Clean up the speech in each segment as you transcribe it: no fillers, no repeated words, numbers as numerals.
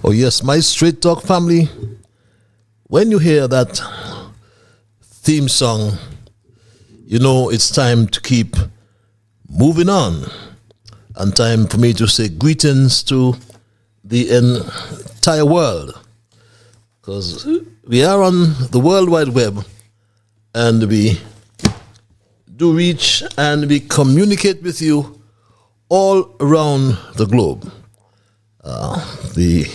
Oh yes, my Straight Talk family, when you hear that theme song, you know it's time to keep moving on and time for me to say greetings to the entire world, because we are on the World Wide Web and we do reach and we communicate with you all around the globe. The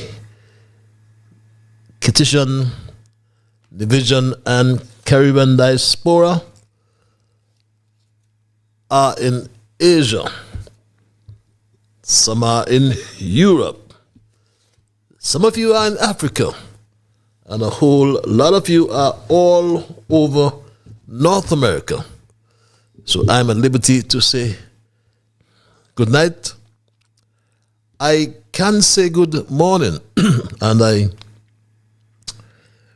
Kittian, Division, and Caribbean diaspora are in Asia. Some are in Europe. Some of you are in Africa. And a whole lot of you are all over North America. So I'm at liberty to say good night. I can say good morning, and I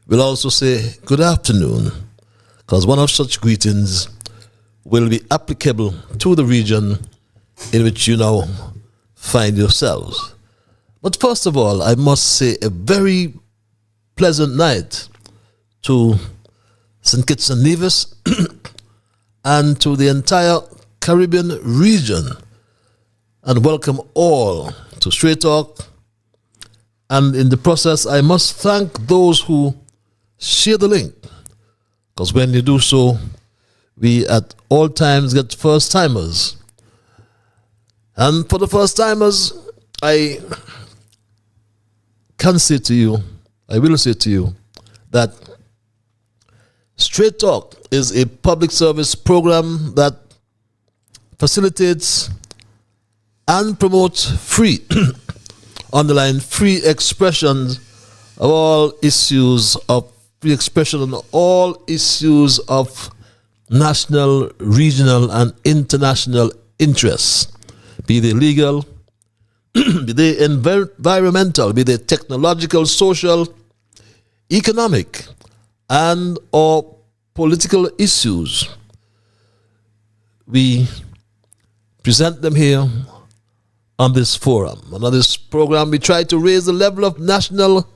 will also say good afternoon, because one of such greetings will be applicable to the region in which you now find yourselves. But first of all, I must say a very pleasant night to St. Kitts and Nevis and to the entire Caribbean region, and welcome all to Straight Talk. And in the process, I must thank those who share the link, because when you do so, we at all times get first timers. And for the first timers, I will say to you that Straight Talk is a public service program that facilitates and promotes free, underline free expressions of all issues of free expression on all issues of national, regional, and international interests, be they legal, be they environmental, be they technological, social, economic, and or political issues. We present them here on this forum. And on this program, we try to raise the level of national,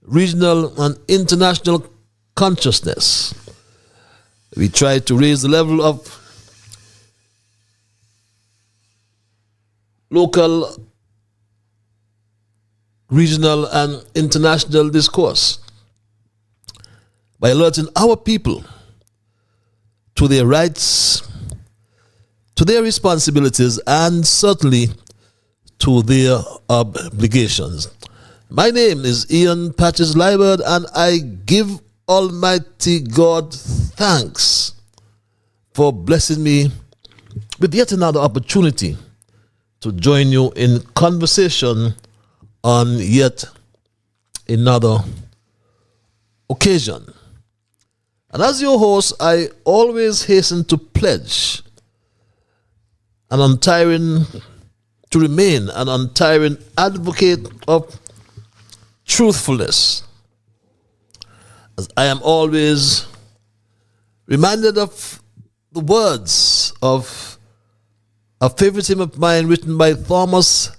regional, and international consciousness. We try to raise the level of local, regional, and international discourse by alerting our people to their rights, to their responsibilities, and certainly to their obligations. My name is Ian Patches Liebert, and I give Almighty God thanks for blessing me with yet another opportunity to join you in conversation on yet another occasion. And as your host, I always hasten to pledge to remain an untiring advocate of truthfulness, as I am always reminded of the words of a favorite hymn of mine written by Thomas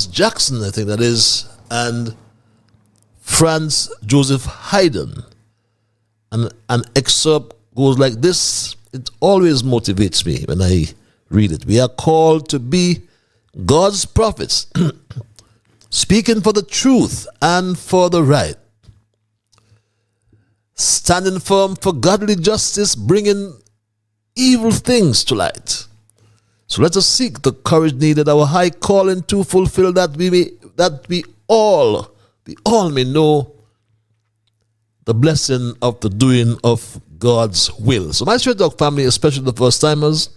Jackson, I think that is, and Franz Joseph Haydn. And an excerpt goes like this. It always motivates me when I read it. We are called to be God's prophets, speaking for the truth and for the right, standing firm for godly justice, bringing evil things to light. So let us seek the courage needed, our high calling to fulfill, that we all may know the blessing of the doing of God's will. So my Straight Talk family, especially the first timers,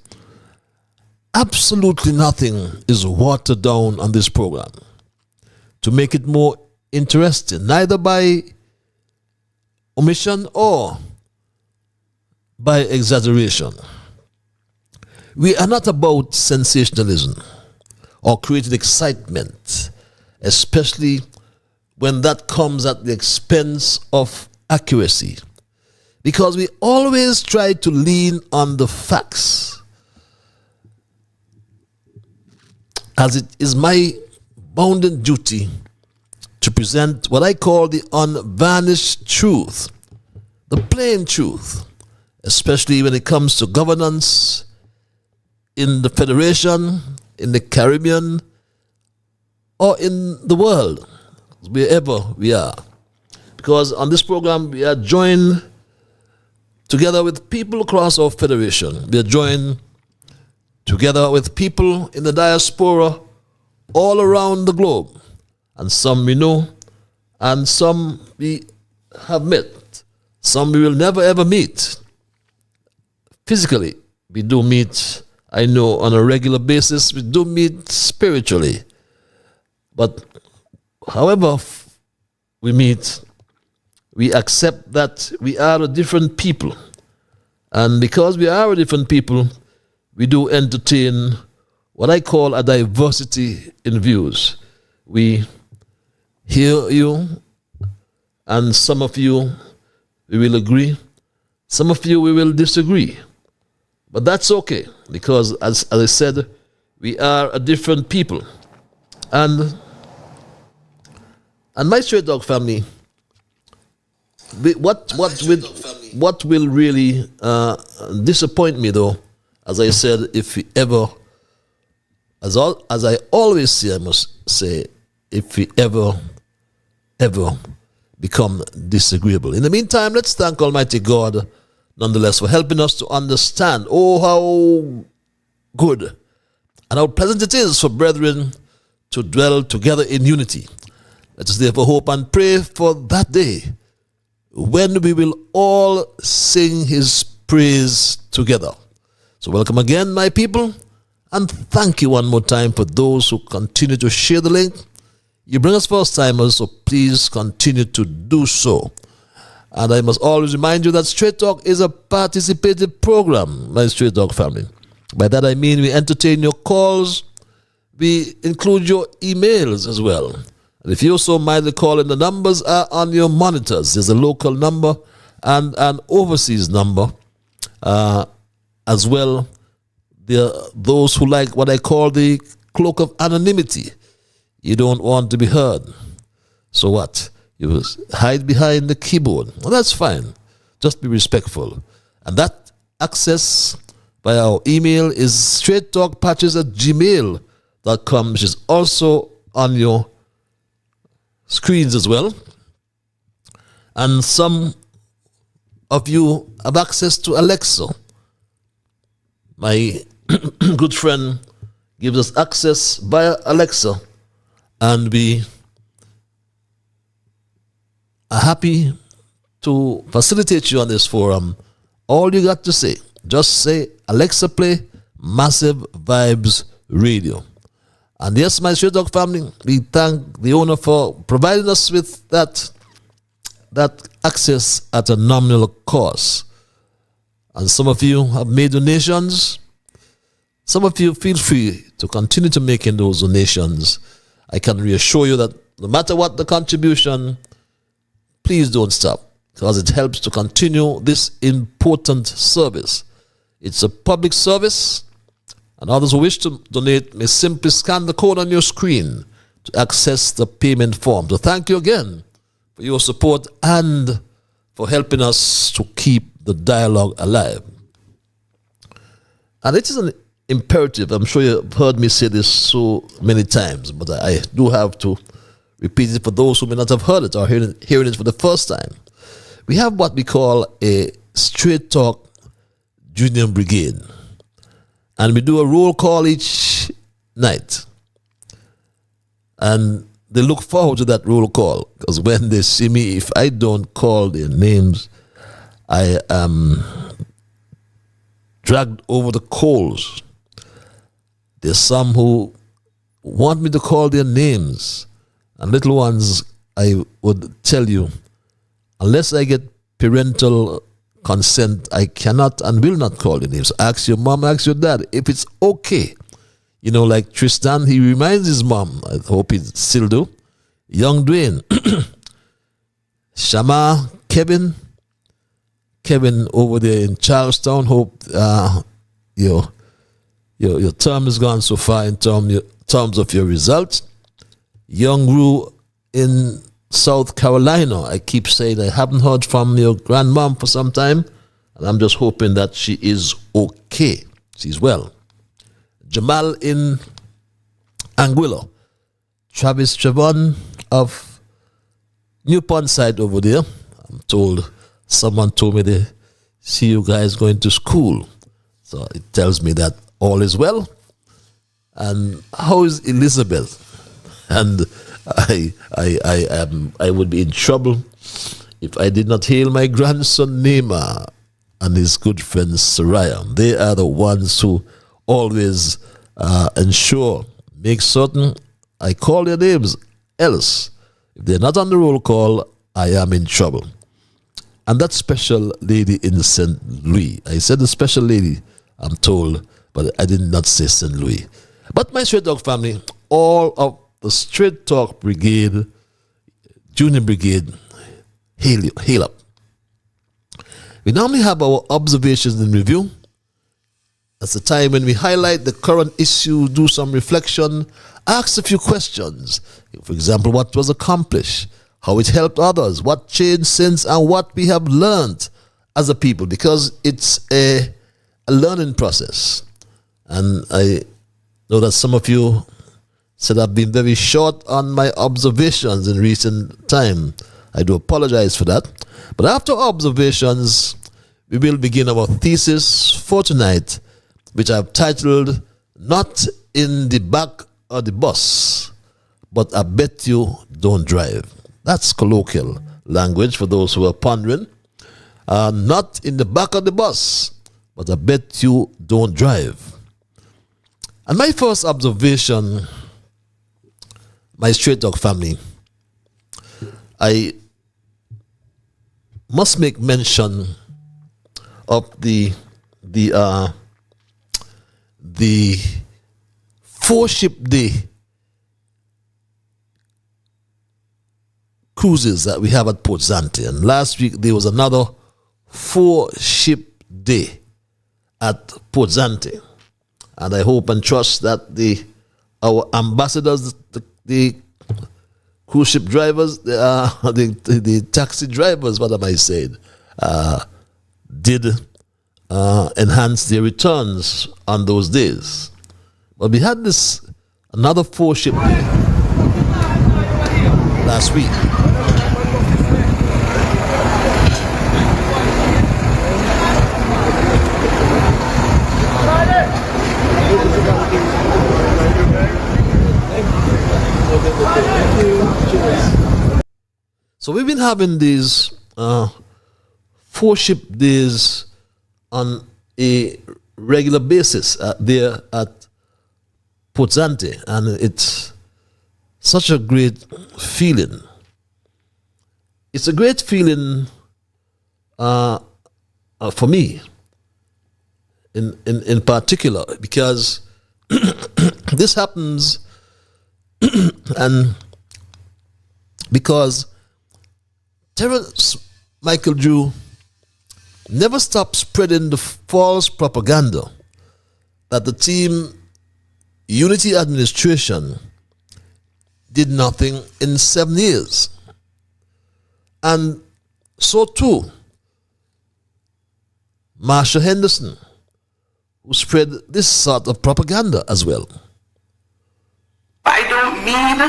absolutely nothing is watered down on this program to make it more interesting, neither by omission or by exaggeration. We are not about sensationalism or creating excitement, especially when that comes at the expense of accuracy, because we always try to lean on the facts. as it is my bounden duty to present what I call the unvarnished truth, the plain truth, especially when it comes to governance in the Federation, in the Caribbean, or in the world, wherever we are. Because on this program, we are joined together with people across our Federation. We are joined together with people in the diaspora all around the globe. And some we know, and some we have met. Some we will never ever meet. Physically, we do meet, I know, on a regular basis. We do meet spiritually. But however we meet, we accept that we are a different people. And because we are a different people, we do entertain what I call a diversity in views. We hear you, and some of you we will agree, some of you we will disagree. But that's okay, because as I said, we are a different people. And my Straight Dog family, what will really disappoint me though, as I said, if we ever, as I always say, I must say, if we ever become disagreeable. In the meantime, let's thank Almighty God nonetheless for helping us to understand, how good and how pleasant it is for brethren to dwell together in unity. Let us therefore hope and pray for that day when we will all sing his praise together. So welcome again, my people, and thank you one more time for those who continue to share the link. You bring us first timers, so please continue to do so. And I must always remind you that Straight Talk is a participative program, my Straight Talk family. By that I mean we entertain your calls, we include your emails as well. And if you're so minded calling, the numbers are on your monitors. There's a local number and an overseas number. As well, there are those who like what I call the cloak of anonymity. You don't want to be heard. So what? You hide behind the keyboard. Well, that's fine. Just be respectful. And that access via our email is straighttalkpatches@gmail.com, which is also on your screens as well. And some of you have access to Alexa. My good friend gives us access via Alexa, and we are happy to facilitate you on this forum. All you got to say, just say, Alexa, play Massive Vibes Radio. And yes, my Straight Dog family, we thank the owner for providing us with that access at a nominal cost. And some of you have made donations. Some of you feel free to continue to making those donations. I can reassure you that no matter what the contribution, please don't stop, because it helps to continue this important service. It's a public service, and others who wish to donate may simply scan the code on your screen to access the payment form. So thank you again for your support and for helping us to keep the dialogue alive. And it is an imperative. I'm sure you've heard me say this so many times, but I do have to repeat it for those who may not have heard it or hearing it for the first time. We have what we call a Straight Talk Junior Brigade, and we do a roll call each night. And they look forward to that roll call, because when they see me, if I don't call their names, I am dragged over the coals. There's some who want me to call their names, and little ones, I would tell you, unless I get parental consent, I cannot and will not call your names. Ask your mom, ask your dad if it's okay. You know, like Tristan, he reminds his mom, I hope he still do, young Dwayne, Shama, Kevin over there in Charlestown, hope your term has gone so far in terms terms of your results. Young Rue in South Carolina, I keep saying I haven't heard from your grandmom for some time, and I'm just hoping that she is okay. She's well. Jamal in Anguilla. Travis Trevon of Newport side over there. I'm told, someone told me they see you guys going to school. So it tells me that all is well. And how is Elizabeth? And I would be in trouble if I did not hail my grandson Neymar and his good friend Soraya. They are the ones who always make certain I call their names. Else, if they're not on the roll call, I am in trouble. And that special lady in St. Louis. I said the special lady, I'm told, but I did not say St. Louis. But my Straight Talk family, all of the Straight Talk Brigade, Junior Brigade, hail up. We normally have our observations in review. That's the time when we highlight the current issue, do some reflection, ask a few questions. For example, what was accomplished, how it helped others, what changed since, and what we have learned as a people, because it's a learning process. And I know that some of you said I've been very short on my observations in recent time. I do apologize for that. But after observations, we will begin our thesis for tonight, which I've titled, Not in the Back of the Bus, but I Bet You Don't Drive. That's colloquial language for those who are pondering. Not in the back of the bus, but I bet you don't drive. And my first observation, my Straight Talk family, I must make mention of the 4-ship day cruises that we have at Port Zante. And last week there was another 4-ship day at Port Zante. And I hope and trust that our ambassadors, the cruise ship drivers, the taxi drivers, what am I saying, did enhance their returns on those days. But we had another 4-ship day last week. So we've been having these 4-ship days on a regular basis there at Port Zante, and it's such a great feeling. It's a great feeling for me in particular, because this happens and because Terence Michael Drew never stopped spreading the false propaganda that the team Unity administration did nothing in 7 years. And so too, Marsha Henderson, who spread this sort of propaganda as well. I don't mean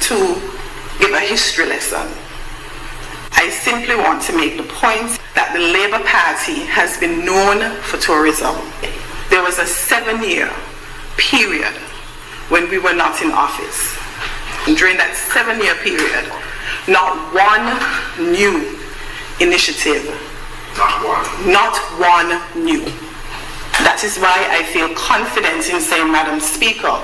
to give a history lesson. I simply want to make the point that the Labour Party has been known for tourism. There was a 7-year period when we were not in office. And during that 7-year period, not one new initiative. Not one new. That is why I feel confident in saying, Madam Speaker,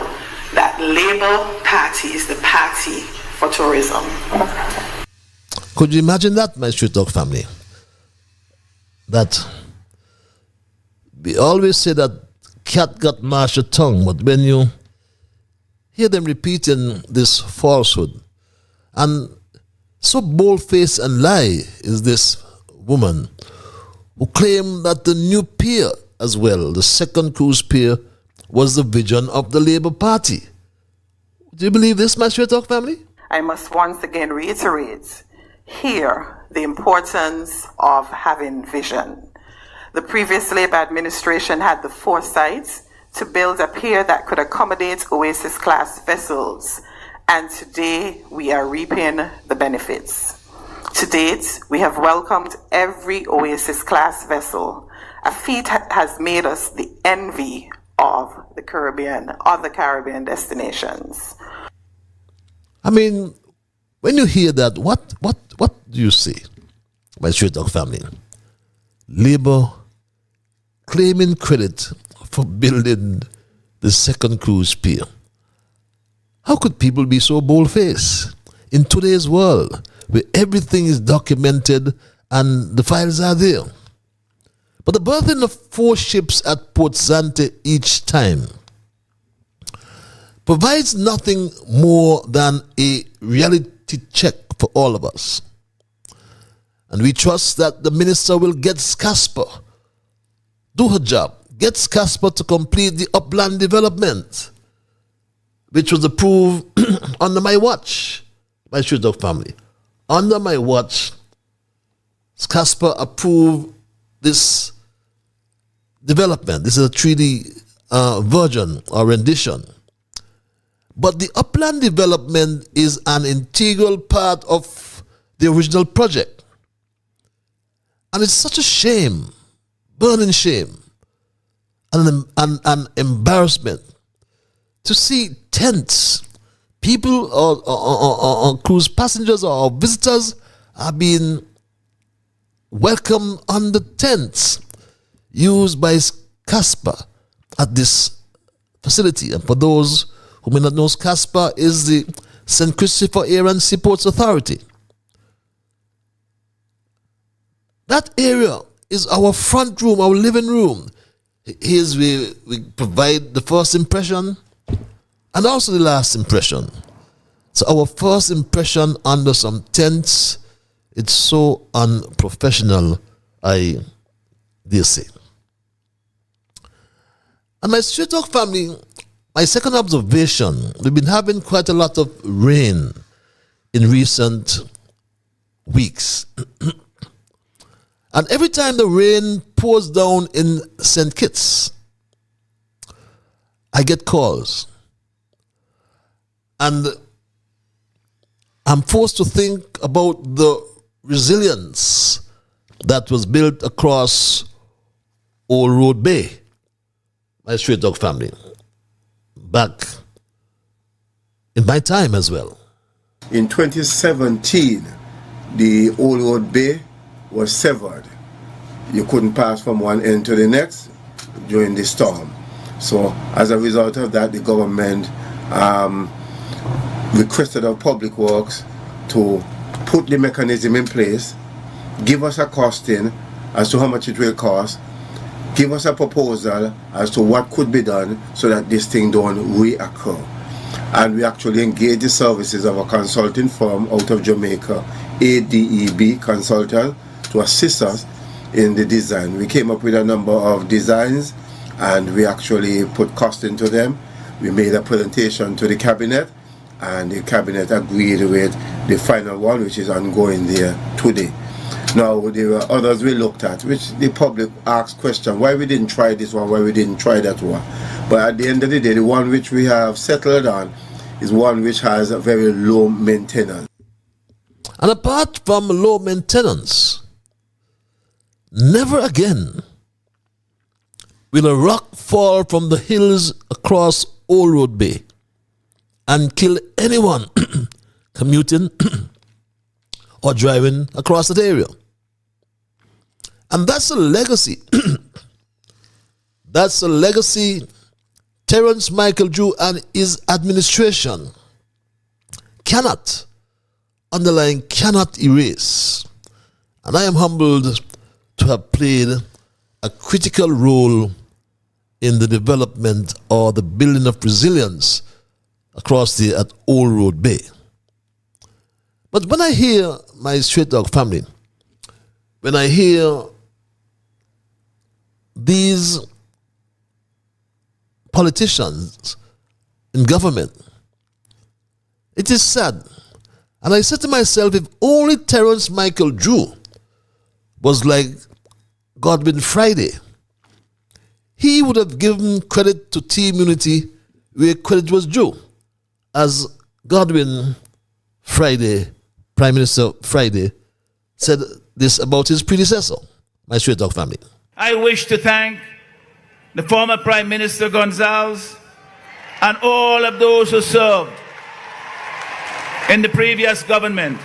that Labour Party is the party for tourism. Could you imagine that, my Straight Talk family? That we always say that cat got Marsha tongue, but when you hear them repeating this falsehood, and so bold-faced and lie is this woman who claimed that the new pier as well, the second cruise pier, was the vision of the Labour Party. Do you believe this, my Straight Talk family? I must once again reiterate here the importance of having vision. The previous Labour administration had the foresight to build a pier that could accommodate Oasis-class vessels, and today we are reaping the benefits. To date, we have welcomed every Oasis-class vessel. A feat has made us the envy of the Caribbean, other Caribbean destinations. I mean, when you hear that, what do you say, my Straight Talk family? Labour claiming credit for building the second cruise pier. How could people be so bold-faced in today's world where everything is documented and the files are there? But the berthing of 4 ships at Port Zante each time provides nothing more than a reality check for all of us. And we trust that the minister will get SCASPA, do her job, get SCASPA to complete the upland development, which was approved under my watch, my Straight Talk family. Under my watch, SCASPA approved this development. This is a 3D version or rendition. But the upland development is an integral part of the original project. And it's such a shame, burning shame, and an embarrassment to see tents, people or cruise passengers or visitors are being welcomed on the tents used by SCASPA at this facility. And for those who may not know, SCASPA is the St. Christopher Air and Seaports Authority. That area is our front room, our living room. Here's where we provide the first impression and also the last impression. So our first impression under some tents, it's so unprofessional, I dare say. And my Straight Talk family, my second observation, we've been having quite a lot of rain in recent weeks. And every time the rain pours down in St. Kitts, I get calls. And I'm forced to think about the resilience that was built across Old Road Bay, my Straight Talk family, back in my time as well. In 2017, the Old Road Bay was severed. You couldn't pass from one end to the next during the storm. So as a result of that, the government requested of Public Works to put the mechanism in place, give us a costing as to how much it will cost, give us a proposal as to what could be done so that this thing don't reoccur. And we actually engaged the services of a consulting firm out of Jamaica, ADEB Consultant, to assist us in the design. We came up with a number of designs and we actually put cost into them. We made a presentation to the cabinet and the cabinet agreed with the final one, which is ongoing there today. Now there were others we looked at, which the public asked question, why we didn't try this one, why we didn't try that one. But at the end of the day, the one which we have settled on is one which has a very low maintenance. And apart from low maintenance, never again will a rock fall from the hills across Old Road Bay and kill anyone commuting or driving across that area. And that's a legacy. That's a legacy Terence Michael Drew and his administration cannot erase. And I am humbled to have played a critical role in the development or the building of resilience across the at Old Road Bay. But when I hear my Straight Talk family, when I hear these politicians in government It is sad. And I said to myself, if only Terence Michael Drew was like Godwin Friday, he would have given credit to Team Unity where credit was due. As Godwin Friday, Prime Minister Friday, said this about his predecessor, my Straight Talk family. I wish to thank the former Prime Minister Gonzalez and all of those who served in the previous government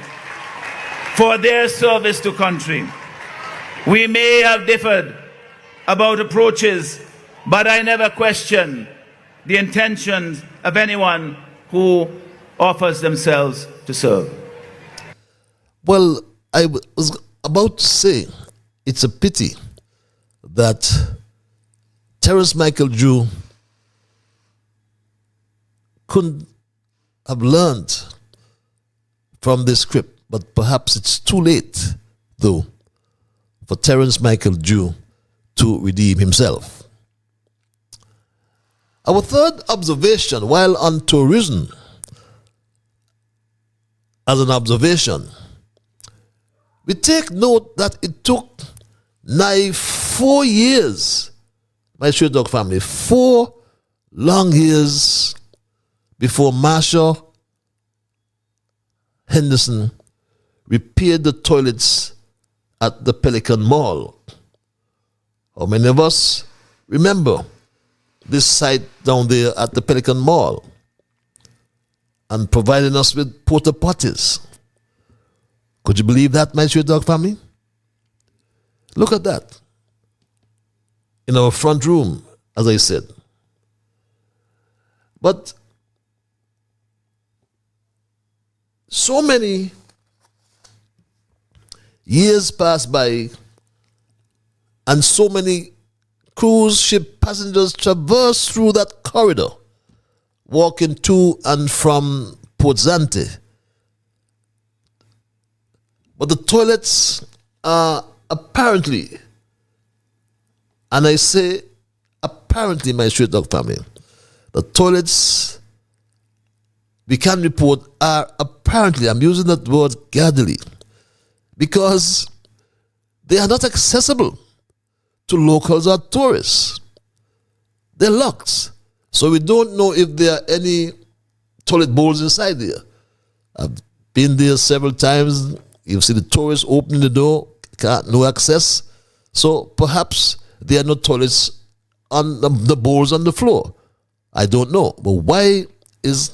for their service to country. We may have differed about approaches, but I never question the intentions of anyone who offers themselves to serve. Well, I was about to say it's a pity that Terence Michael Drew couldn't have learned from this script, but perhaps it's too late, though, for Terence Michael Drew to redeem himself. Our third observation, while on tourism, as an observation, we take note that it took nigh 4 years, my Straight Dog family, 4 long years before Marshall Henderson repaired the toilets at the Pelican Mall. How many of us remember this site down there at the Pelican Mall and providing us with porta potties? Could you believe that, my Straight Dog family? Look at that. In our front room, as I said. But so many years pass by and so many cruise ship passengers traverse through that corridor, walking to and from Port Zante. But the toilets are apparently, and I say apparently, my Straight Dog family, the toilets we can report are apparently, I'm using that word guardedly, because they are not accessible to locals or tourists. They're locked. So we don't know if there are any toilet bowls inside there. I've been there several times. You see the tourists opening the door, no access. So perhaps there are no toilets on the bowls on the floor. I don't know. But why is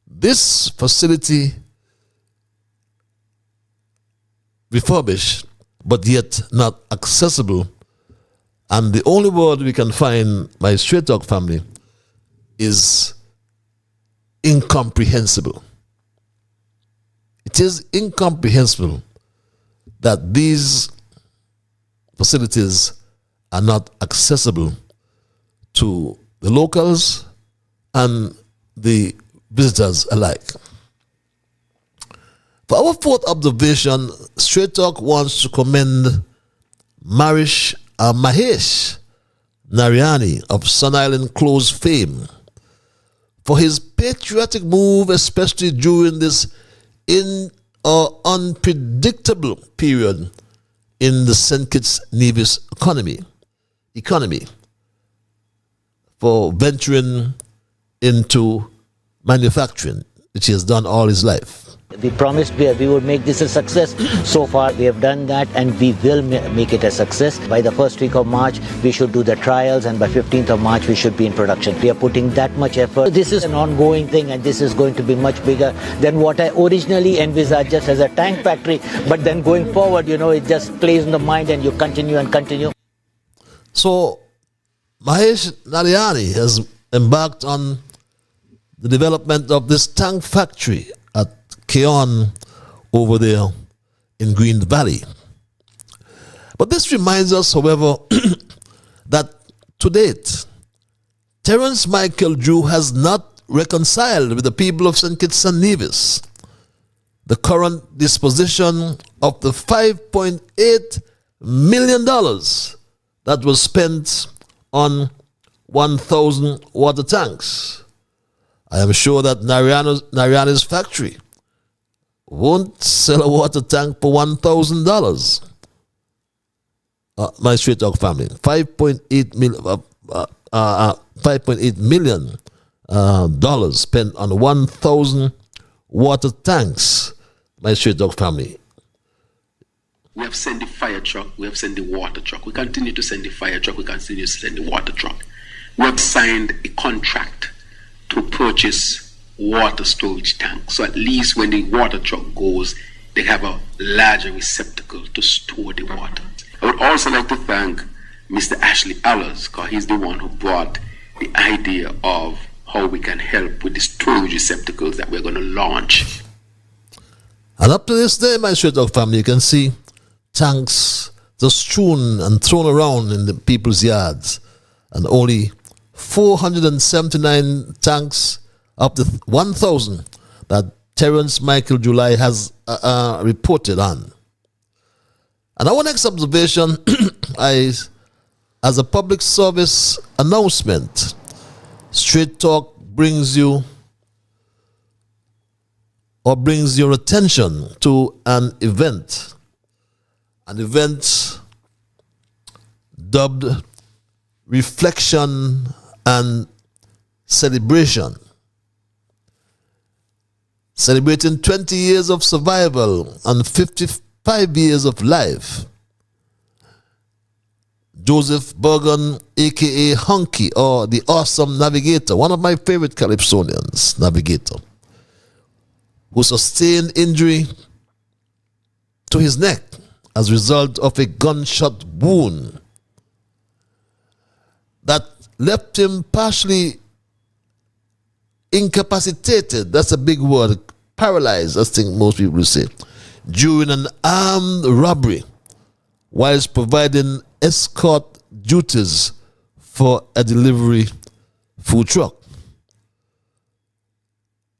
this facility refurbished but yet not accessible? And the only word we can find, my Straight Dog family, is incomprehensible. It is incomprehensible that these facilities are not accessible to the locals and the visitors alike. For our fourth observation, Straight Talk wants to commend Mahesh Narayani of Sun Island Close fame for his patriotic move, especially during this unpredictable period in the St. Kitts Nevis economy for venturing into manufacturing, which he has done all his life. We promised we would make this a success. So far we have done that, and we will make it a success. By the first week of March we should do the trials, and by 15th of March we should be in production. We are putting that much effort. This is an ongoing thing, and this is going to be much bigger than what I originally envisaged just as a tank factory. But then going forward, it just plays in the mind and you continue and continue. So Mahesh Narayani has embarked on the development of this tank factory at Keon over there in Green Valley. But this reminds us, however, that to date, Terence Michael Drew has not reconciled with the people of St. Kitts and Nevis the current disposition of the $5.8 million that was spent on 1,000 water tanks. I am sure that Narayana's factory won't sell a water tank for $1,000. My Straight Talk family, 5.8 million dollars spent on 1,000 water tanks. My Straight Talk family. We have sent the fire truck, we have sent the water truck. We continue to send the fire truck, we continue to send the water truck. We have signed a contract to purchase water storage tanks. So at least when the water truck goes, they have a larger receptacle to store the water. I would also like to thank Mr. Ashley Allers, because he's the one who brought the idea of how we can help with the storage receptacles that we're going to launch. And up to this day, my Straight Talk family, you can see tanks just strewn and thrown around in the people's yards. And only 479 tanks of the 1,000 that Terence Michael July has reported on. And our next observation, as a public service announcement, Straight Talk brings your attention to an event dubbed Reflection and Celebration, celebrating 20 years of survival and 55 years of life. Joseph Bergen, aka Hunky, or the Awesome Navigator, one of my favorite Calypsonians, Navigator, who sustained injury to his neck as a result of a gunshot wound that left him partially incapacitated, that's a big word, paralyzed, I think most people would say, during an armed robbery whilst providing escort duties for a delivery food truck.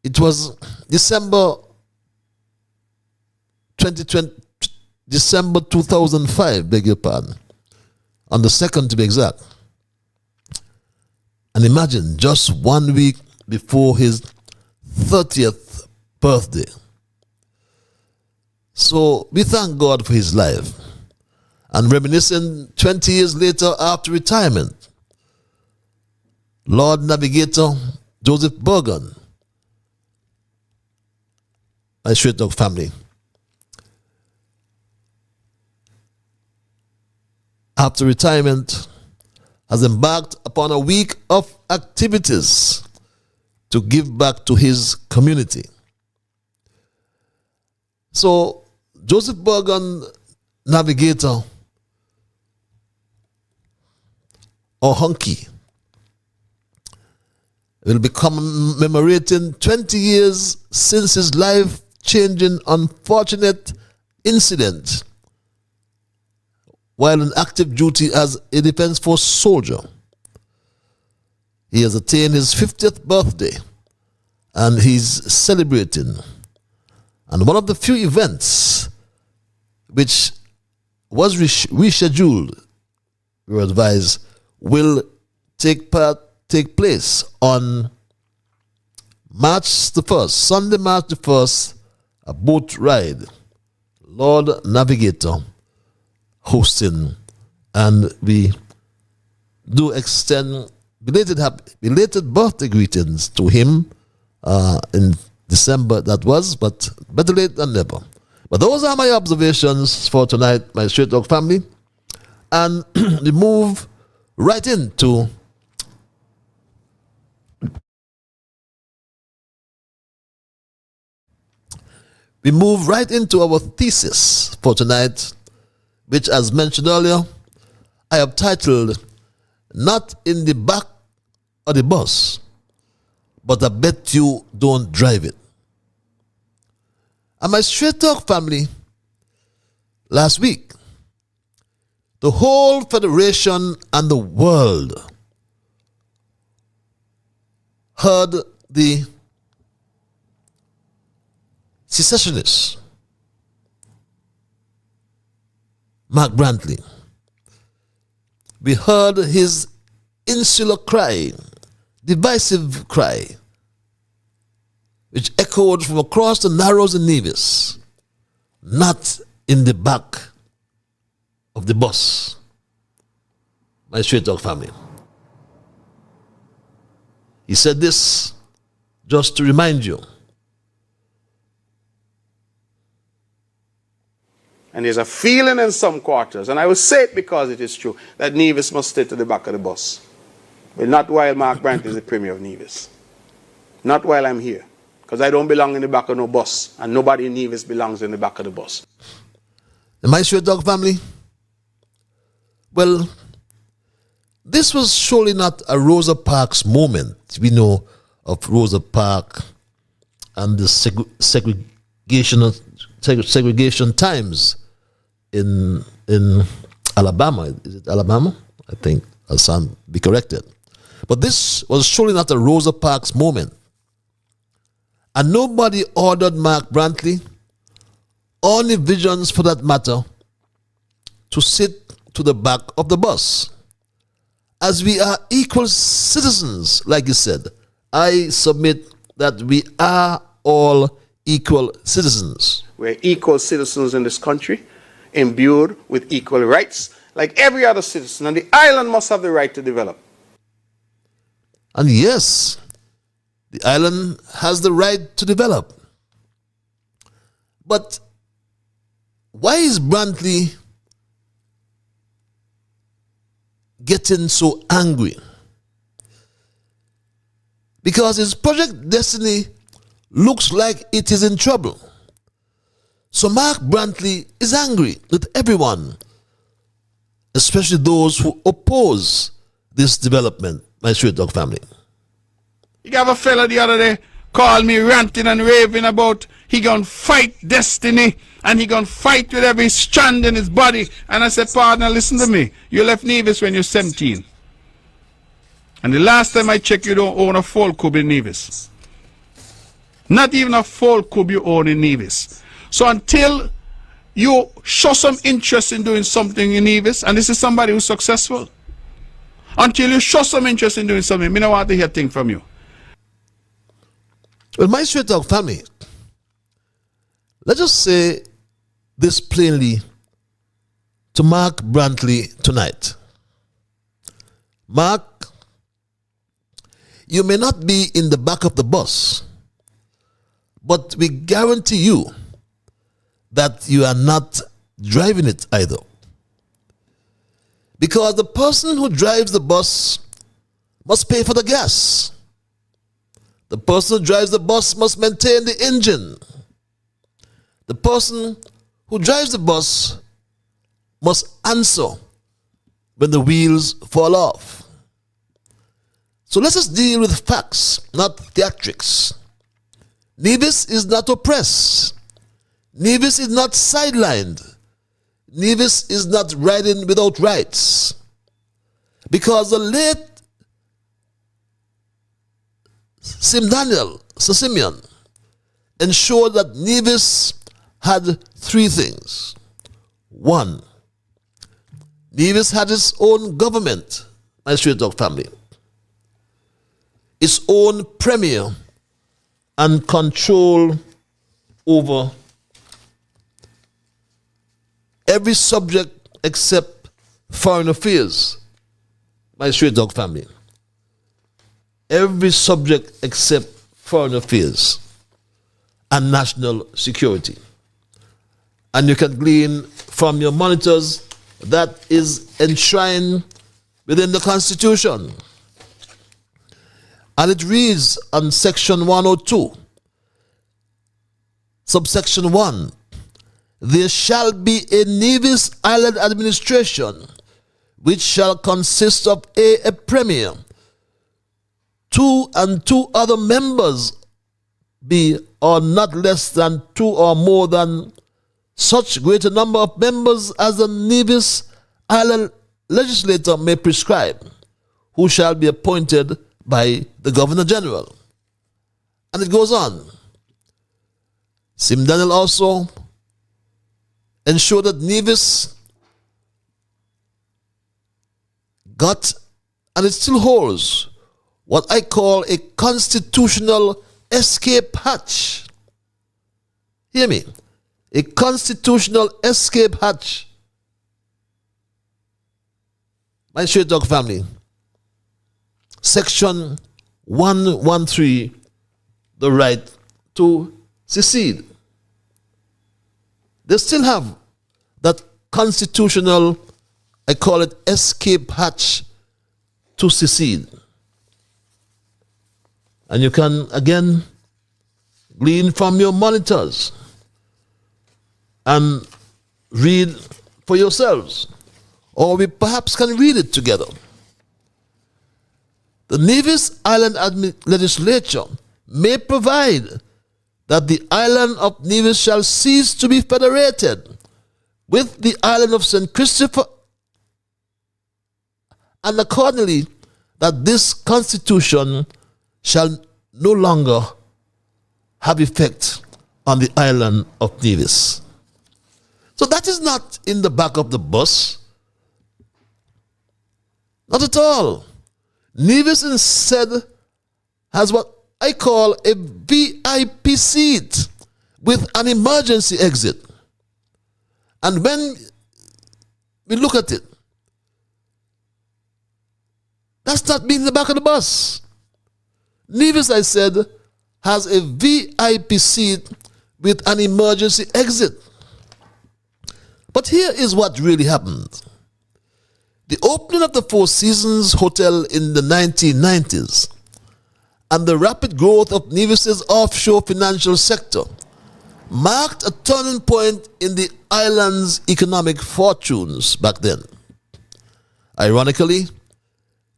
It was December 2005, beg your pardon, on the 2nd to be exact. And imagine, just 1 week before his 30th birthday. So we thank God for his life. And reminiscing 20 years later after retirement, Lord Navigator Joseph Bergen, my Straight Talk family, after retirement, has embarked upon a week of activities to give back to his community. So, Joseph Bergen, Navigator, or Hunky, will be commemorating 20 years since his life-changing unfortunate incident while on active duty as a Defense Force soldier. He has attained his 50th birthday and he's celebrating. And one of the few events which was rescheduled, we were advised, will take place on March the 1st, Sunday, March the 1st, a boat ride. Lord Navigator hosting, and we do extend belated birthday greetings to him in December that was, but better late than never. But those are my observations for tonight, my Straight Talk family. And we move right into our thesis for tonight, which, as mentioned earlier, I have titled, Not in the Back of the Bus, but I Bet You Don't Drive It. And my Straight Talk family, last week, the whole Federation and the world heard the secessionists, Mark Brantley. We heard his insular cry, divisive cry, which echoed from across the narrows in Nevis, not in the back of the bus. My straight talk family. He said this just to remind you. And there's a feeling in some quarters, and I will say it because it is true, that Nevis must stay to the back of the bus. But not while Mark Brantley is the Premier of Nevis. Not while I'm here. Because I don't belong in the back of no bus, and nobody in Nevis belongs in the back of the bus. The My Straight Dog family? Well, this was surely not a Rosa Parks moment. We know of Rosa Parks and the segregation times in Alabama. Is it Alabama? I think I'll be corrected. But this was surely not a Rosa Parks moment. And nobody ordered Mark Brantley, or any visions for that matter, to sit to the back of the bus. As we are equal citizens, like you said, I submit that we are all equal citizens. We're equal citizens in this country, imbued with equal rights, like every other citizen, and the island must have the right to develop. And yes, the island has the right to develop. But why is Brantley getting so angry? Because his Project Destiny looks like it is in trouble. So Mark Brantley is angry with everyone, especially those who oppose this development, my Straight Dog family. You have a fella the other day called me ranting and raving about he gonna fight destiny and he gonna fight with every strand in his body. And I said, partner, listen to me. You left Nevis when you're 17. And the last time I checked, you don't own a full cube in Nevis. Not even a full cube you own in Nevis. So until you show some interest in doing something in Nevis, and this is somebody who's successful, until you show some interest in doing something, I don't want to hear a thing from you. Well, my Straight Dog family, let's just say this plainly to Mark Brantley tonight. Mark, you may not be in the back of the bus, but we guarantee you that you are not driving it either. Because the person who drives the bus must pay for the gas. The person who drives the bus must maintain the engine. The person who drives the bus must answer when the wheels fall off. So let us deal with facts, not theatrics. Nevis is not oppressed. Nevis is not sidelined. Nevis is not riding without rights. Because the late Sir Simeon ensured that Nevis had three things. One, Nevis had its own government, my Straight Dog family, its own premier, and control over every subject except foreign affairs, my Straight Dog family. Every subject except foreign affairs and national security. And you can glean from your monitors that is enshrined within the Constitution. And it reads on section 102, subsection 1, there shall be a Nevis Island administration which shall consist of a premier, two and two other members be, or not less than two or more than such greater number of members as the Nevis Island legislator may prescribe, who shall be appointed by the Governor General. And it goes on. Sim Daniel also ensured that Nevis got, and it still holds, what I call a constitutional escape hatch. Hear me. A constitutional escape hatch. My straight dog family. Section 113, the right to secede. They still have that constitutional, I call it escape hatch to secede. And you can again glean from your monitors and read for yourselves. Or we perhaps can read it together. The Nevis Island Legislature may provide that the island of Nevis shall cease to be federated with the island of St. Christopher, and accordingly that this constitution shall no longer have effect on the island of Nevis. So that is not in the back of the bus. Not at all. Nevis instead has what I call a VIP seat with an emergency exit. And when we look at it, that's not being in the back of the bus. Nevis, I said, has a VIP seat with an emergency exit. But here is what really happened. The opening of the Four Seasons Hotel in the 1990s and the rapid growth of Nevis's offshore financial sector marked a turning point in the island's economic fortunes back then. Ironically,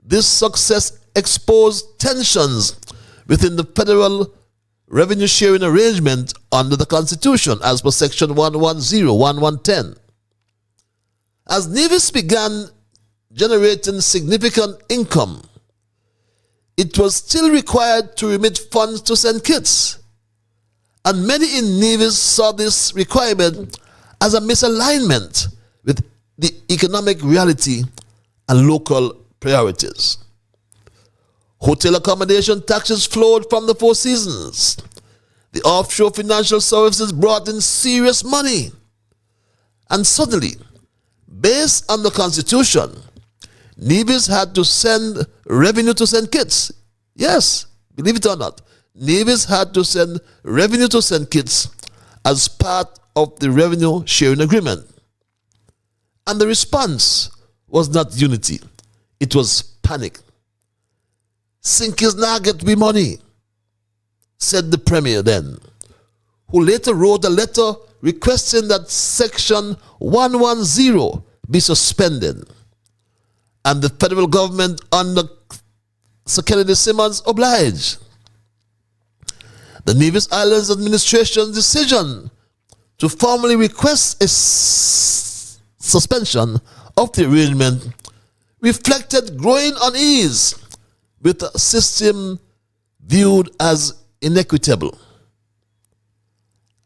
this success exposed tensions within the federal revenue sharing arrangement under the Constitution as per Section 110, 1110. As Nevis began generating significant income, it was still required to remit funds to St. Kitts, and many in Nevis saw this requirement as a misalignment with the economic reality and local priorities. Hotel accommodation taxes flowed from the Four Seasons. The offshore financial services brought in serious money. And suddenly, based on the Constitution, Nevis had to send revenue to St. Kitts. Yes, believe it or not. Nevis had to send revenue to St. Kitts as part of the revenue sharing agreement. And the response was not unity. It was panic. Sinkies now get me money, said the Premier then, who later wrote a letter requesting that Section 110 be suspended. And the federal government under Sir Kennedy Simmons obliged. The Nevis Islands Administration's decision to formally request a suspension of the arrangement reflected growing unease with a system viewed as inequitable.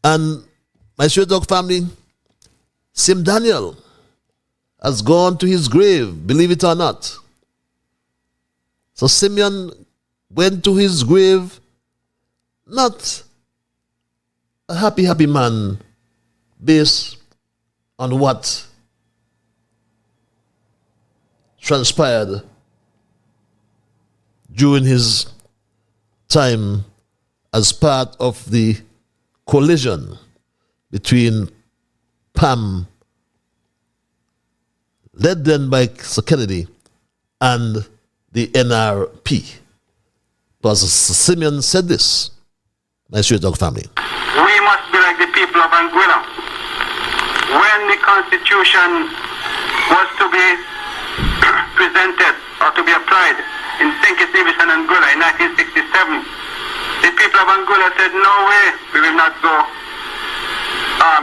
And my straight dog family, Sim Daniel has gone to his grave, believe it or not. So Simeon went to his grave not a happy man based on what transpired during his time as part of the collision between PAM, led then by Sir Kennedy, and the NRP. Pastor Simeon said this, my straight dog family. We must be like the people of Anguilla. When the Constitution was to be presented or to be applied in St. Kitts, Nevis and Anguilla in 1967, the people of Anguilla said, no way, we will not go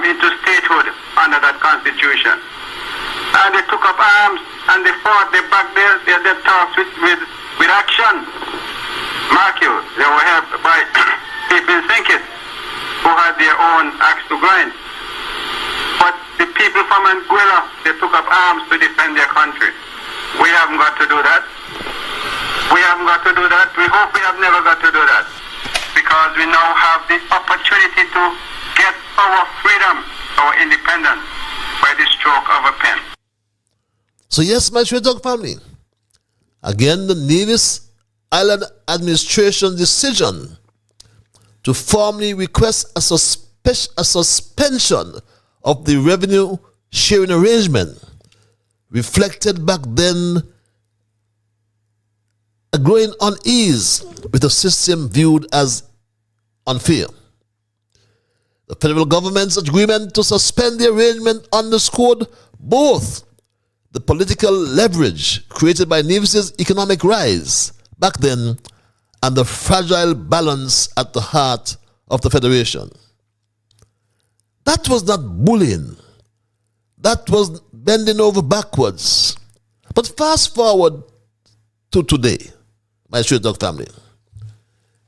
into statehood under that Constitution. And they took up arms and they fought, they backed their talks with action. Mark you, they were helped by people in St. Kitts who had their own axe to grind. But the people from Anguilla, they took up arms to defend their country. We haven't got to do that. We haven't got to do that. We hope we have never got to do that. because we now have the opportunity to get our freedom, our independence, by the stroke of a pen. So yes, my Straight Talk family, again, the Nevis Island administration decision to formally request a suspension of the revenue sharing arrangement reflected back then a growing unease with a system viewed as unfair. The federal government's agreement to suspend the arrangement underscored both the political leverage created by Nevis's economic rise back then and the fragile balance at the heart of the Federation. That was not bullying. That was bending over backwards. But fast forward to today, my Straight Talk family.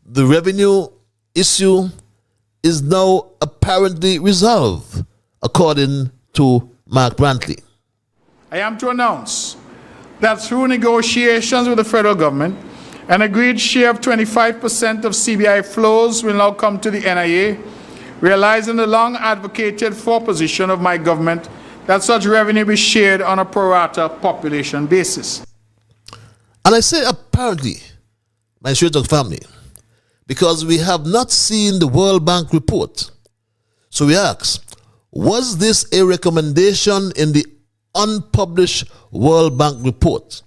The revenue issue is now apparently resolved, according to Mark Brantley. I am to announce that through negotiations with the federal government, an agreed share of 25% of CBI flows will now come to the NIA, realizing the long advocated for position of my government that such revenue be shared on a pro rata population basis. And I say apparently, my Straight Talk family, because we have not seen the World Bank report. So we ask, was this a recommendation in the unpublished World Bank report?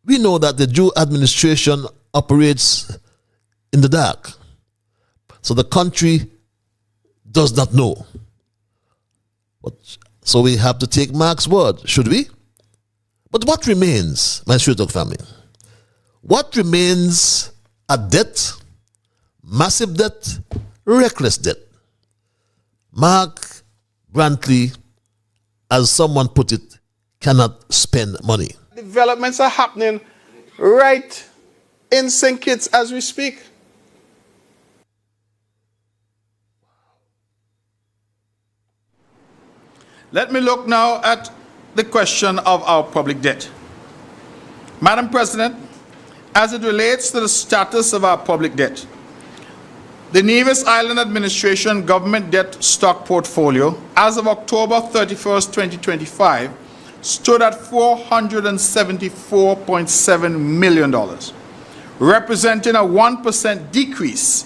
We know that the Jew administration operates in the dark. So the country does not know. So we have to take Mark's word, should we? But what remains, my Straight Talk family? What remains? A debt, massive debt, reckless debt. Mark Brantley, as someone put it, cannot spend money. Developments are happening right in St. Kitts as we speak. Let me look now at the question of our public debt. Madam President, as it relates to the status of our public debt, the Nevis Island Administration government debt stock portfolio as of October 31st, 2025 stood at $474.7 million, representing a 1% decrease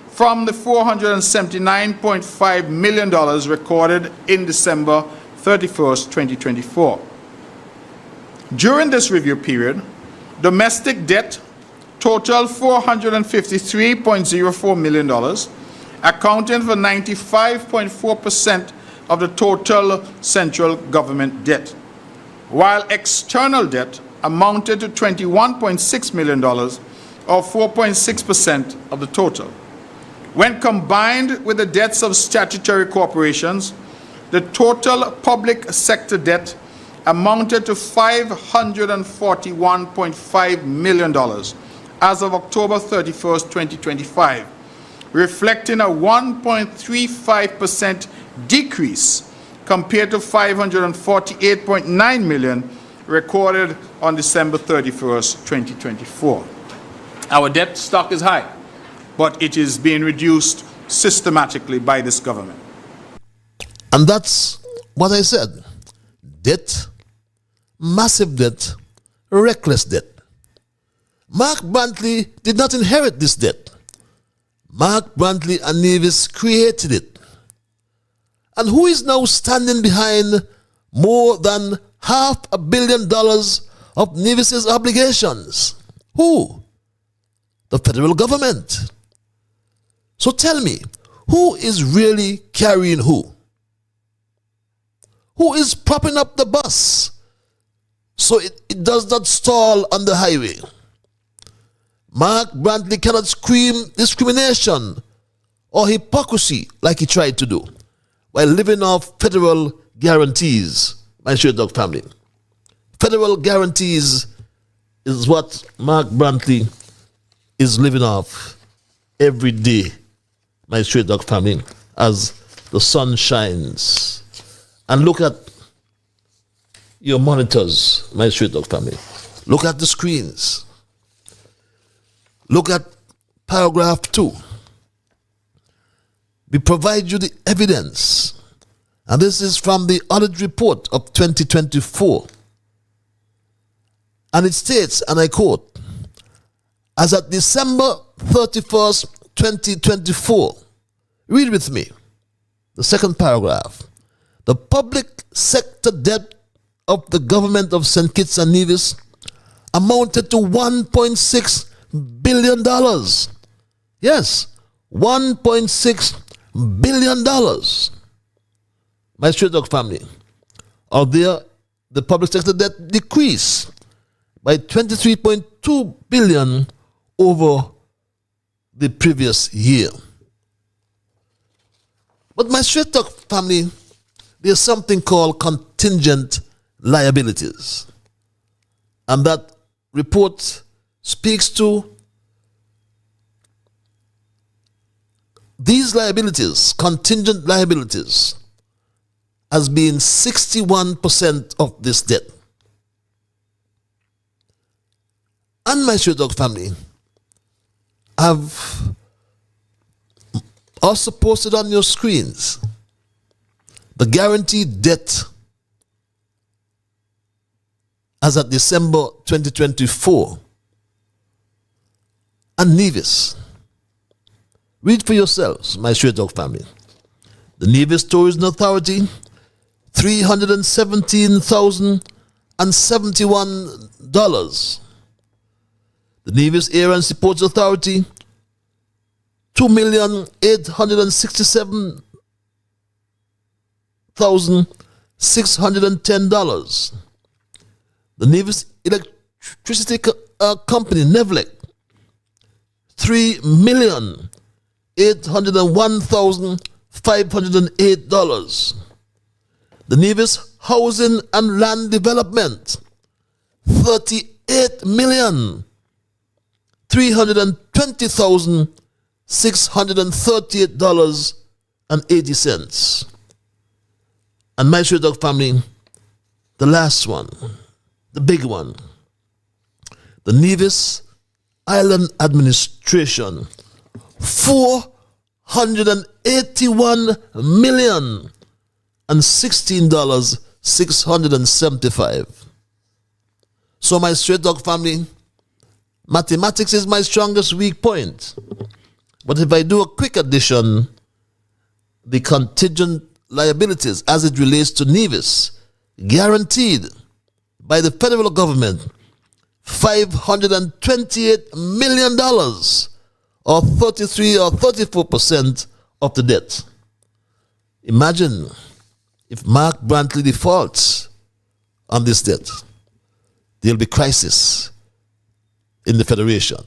from the $479.5 million recorded in December 31st, 2024. During this review period, domestic debt totaled $453.04 million, accounting for 95.4% of the total central government debt, while external debt amounted to $21.6 million, or 4.6% of the total. When combined with the debts of statutory corporations, the total public sector debt amounted to $541.5 million as of October 31st, 2025, reflecting a 1.35% decrease compared to $548.9 million recorded on December 31st, 2024. Our debt stock is high, but it is being reduced systematically by this government. And that's what I said. Debt, massive debt, reckless debt. Mark Brantley did not inherit this debt. Mark Brantley and Nevis created it. And who is now standing behind more than $500 million of Nevis's obligations? Who? The federal government. So tell me, who is really carrying who? Who is propping up the bus so it does not stall on the highway? Mark Brantley cannot scream discrimination or hypocrisy like he tried to do while living off federal guarantees, my Straight Talk family. Federal guarantees is what Mark Brantley is living off every day, my Straight Talk family, as the sun shines. And look at your monitors, my Straight Talk family. Look at the screens. Look at paragraph 2. we provide you the evidence. And this is from the audit report of 2024. And it states, and I quote, as at December 31st, 2024, read with me, the second paragraph. The public sector debt of the government of St. Kitts and Nevis amounted to $1.6 billion. Yes, $1.6 billion. My straight dog family, out there, the public sector debt decreased by $23.2 billion over the previous year. But my straight dog family, there's something called contingent liabilities. And that report speaks to these liabilities, contingent liabilities, as being 61% of this debt. And my straight dog family have also posted on your screens the guaranteed debt as at December 2024. And Nevis. Read for yourselves, my straight dog family. The Nevis Tourism Authority, $317,071. The Nevis Air and Sports Authority, $2,867,610. The Nevis Electricity Company, NEVLEC, $3,801,508. The Nevis Housing and Land Development, $38,320,638.80. And my straight dog family, the last one, the big one, the Nevis Island Administration, $481,016,675. So my straight dog family, mathematics is my strongest weak point. But if I do a quick addition, the contingent liabilities as it relates to Nevis, guaranteed by the federal government, $528 million, or 33 or 34% of the debt. Imagine if Mark Brantley defaults on this debt. There'll be crisis in the Federation.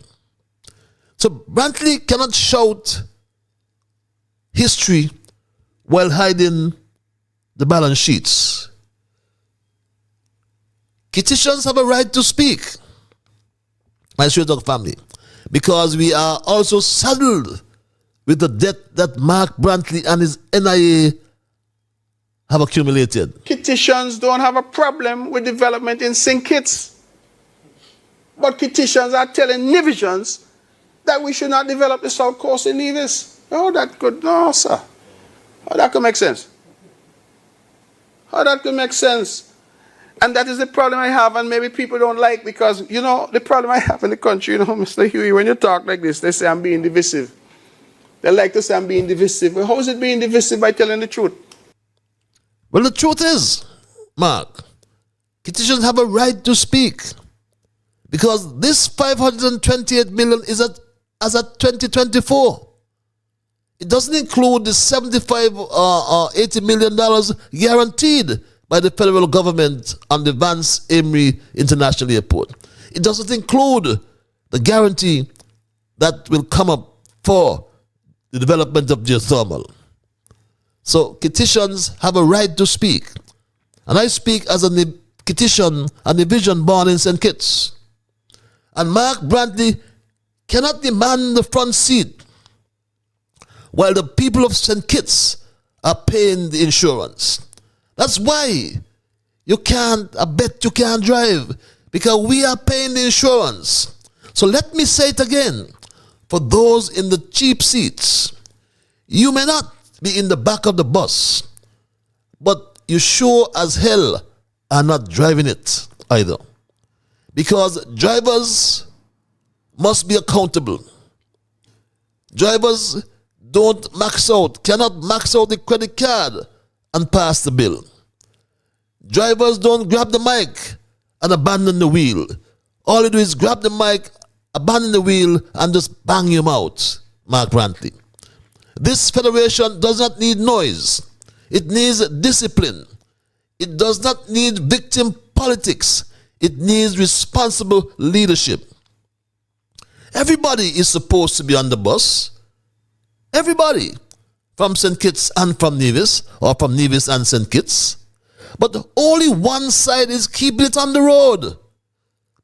So Brantley cannot shout history while hiding the balance sheets. Kittitians have a right to speak, my straight dog family, because we are also saddled with the debt that Mark Brantley and his NIA have accumulated. Kittitians don't have a problem with development in St. Kitts. But Kittitians are telling Nevisians that we should not develop the South Coast in Nevis. Oh, that could, no, sir. How that could make sense? How that could make sense? And that is the problem I have, and maybe people don't like, because, you know, the problem I have in the country, you know, Mr. Huey, when you talk like this, they say I'm being divisive. They like to say I'm being divisive. Well, how is it being divisive by telling the truth? Well, the truth is, Mark, Kittitians have a right to speak, because this $528 million is as at 2024. It doesn't include the $75 or $80 million guaranteed by the federal government on the Vance Emery International Airport. It doesn't include the guarantee that will come up for the development of geothermal. So Kittitians have a right to speak. And I speak as a Kittitian, a Nevisian born in St. Kitts. And Mark Brantley cannot demand the front seat while the people of St. Kitts are paying the insurance. That's why you can't, I bet you can't drive, because we are paying the insurance. So let me say it again, for those in the cheap seats, You may not be in the back of the bus, but you sure as hell are not driving it either. Because drivers must be accountable. Drivers don't max out, cannot max out the credit card and pass the bill. Drivers don't grab the mic and abandon the wheel. All you do is grab the mic, abandon the wheel, and just bang your mouth, Mark Brantley. This federation does not need noise. It needs discipline. It does not need victim politics. It needs responsible leadership. Everybody is supposed to be on the bus. Everybody. From St. Kitts and from Nevis, or from Nevis and St. Kitts. But only one side is keeping it on the road.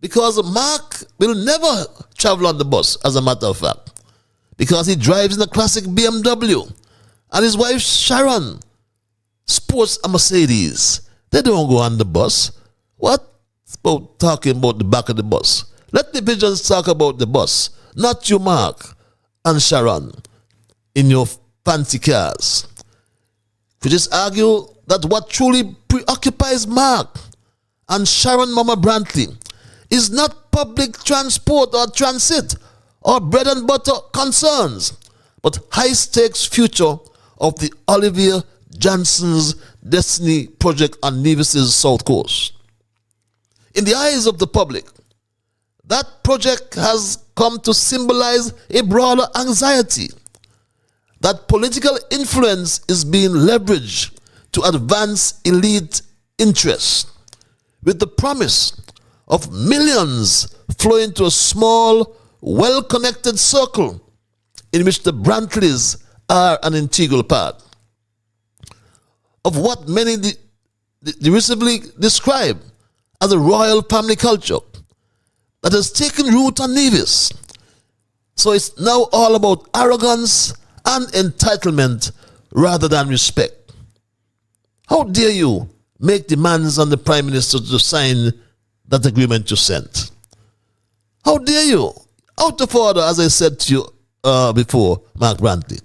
Because Mark will never travel on the bus, as a matter of fact. Because he drives in a classic BMW. And his wife Sharon sports a Mercedes. They don't go on the bus. What about talking about the back of the bus? Let the pigeons talk about the bus, not you, Mark and Sharon, in your fancy cars. We just argue that what truly preoccupies Mark and Sharon Mama Brantley is not public transport or transit or bread and butter concerns, but high-stakes future of the Oliver Johnson's Destiny Project on Nevis's South Coast. In the eyes of the public, that project has come to symbolize a broader anxiety that political influence is being leveraged to advance elite interests, with the promise of millions flowing to a small, well-connected circle in which the Brantleys are an integral part of what many derisively describe as a royal family culture that has taken root on Nevis. So it's now all about arrogance and entitlement rather than respect. How dare you make demands on the Prime Minister to sign that agreement you sent? How dare you? Out of order, as I said to you before, Mark Brantley.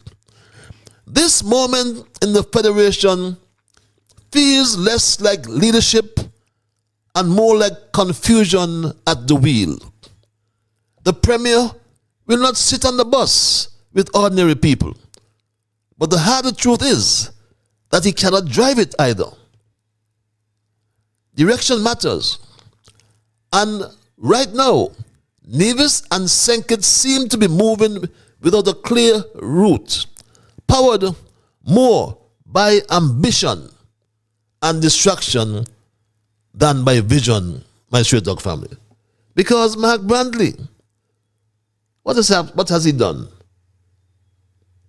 This moment in the Federation feels less like leadership and more like confusion at the wheel. The Premier will not sit on the bus with ordinary people. But the harder truth is that he cannot drive it either. Direction matters. And right now, Nevis and St. Kitts seem to be moving without a clear route, powered more by ambition and distraction than by vision, my straight dog family. Because Mark Brantley, what has he done?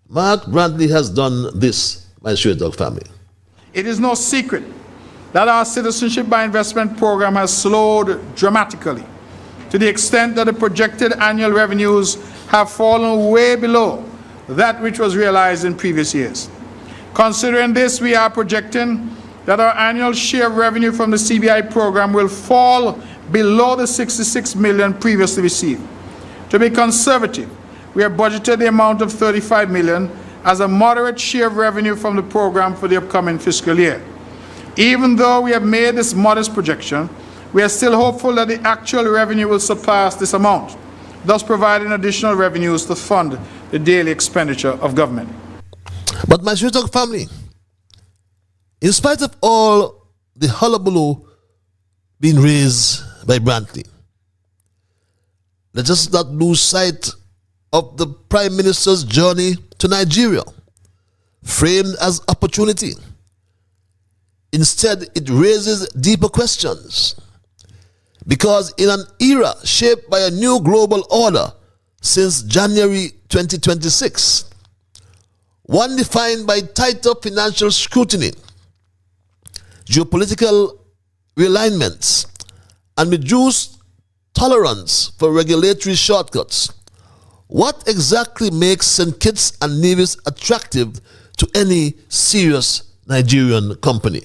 Mark Brantley has done this, my straight dog family. It is no secret that our citizenship by investment program has slowed dramatically to the extent that the projected annual revenues have fallen way below that which was realized in previous years. Considering this, we are projecting that our annual share of revenue from the CBI program will fall below the 66 million previously received. To be conservative, we have budgeted the amount of 35 million as a moderate share of revenue from the program for the upcoming fiscal year. Even though we have made this modest projection, we are still hopeful that the actual revenue will surpass this amount, thus providing additional revenues to fund the daily expenditure of government. But my straight dog family, in spite of all the hullabaloo being raised by Brantley, let us not lose sight of the Prime Minister's journey to Nigeria, framed as opportunity. Instead, it raises deeper questions. Because in an era shaped by a new global order since January 2026, one defined by tighter financial scrutiny, geopolitical realignments, and reduced tolerance for regulatory shortcuts, what exactly makes St. Kitts and Nevis attractive to any serious Nigerian company?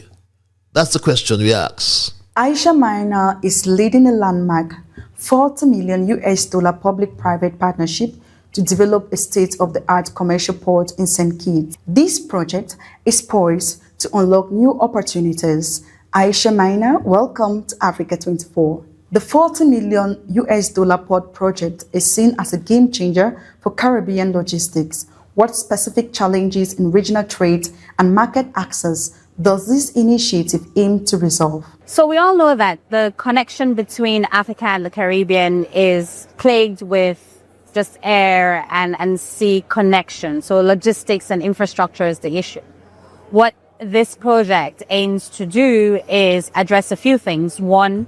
That's the question we ask. Aisha Minor is leading a landmark $40 million public-private partnership to develop a state-of-the-art commercial port in St. Kitts. This project is poised to unlock new opportunities. Aisha Maina, welcome to Africa 24. The $40 million port project is seen as a game changer for Caribbean logistics. What specific challenges in regional trade and market access does this initiative aim to resolve? So we all know that the connection between Africa and the Caribbean is plagued with just air and sea connection. So logistics and infrastructure is the issue. What this project aims to do is address a few things. One,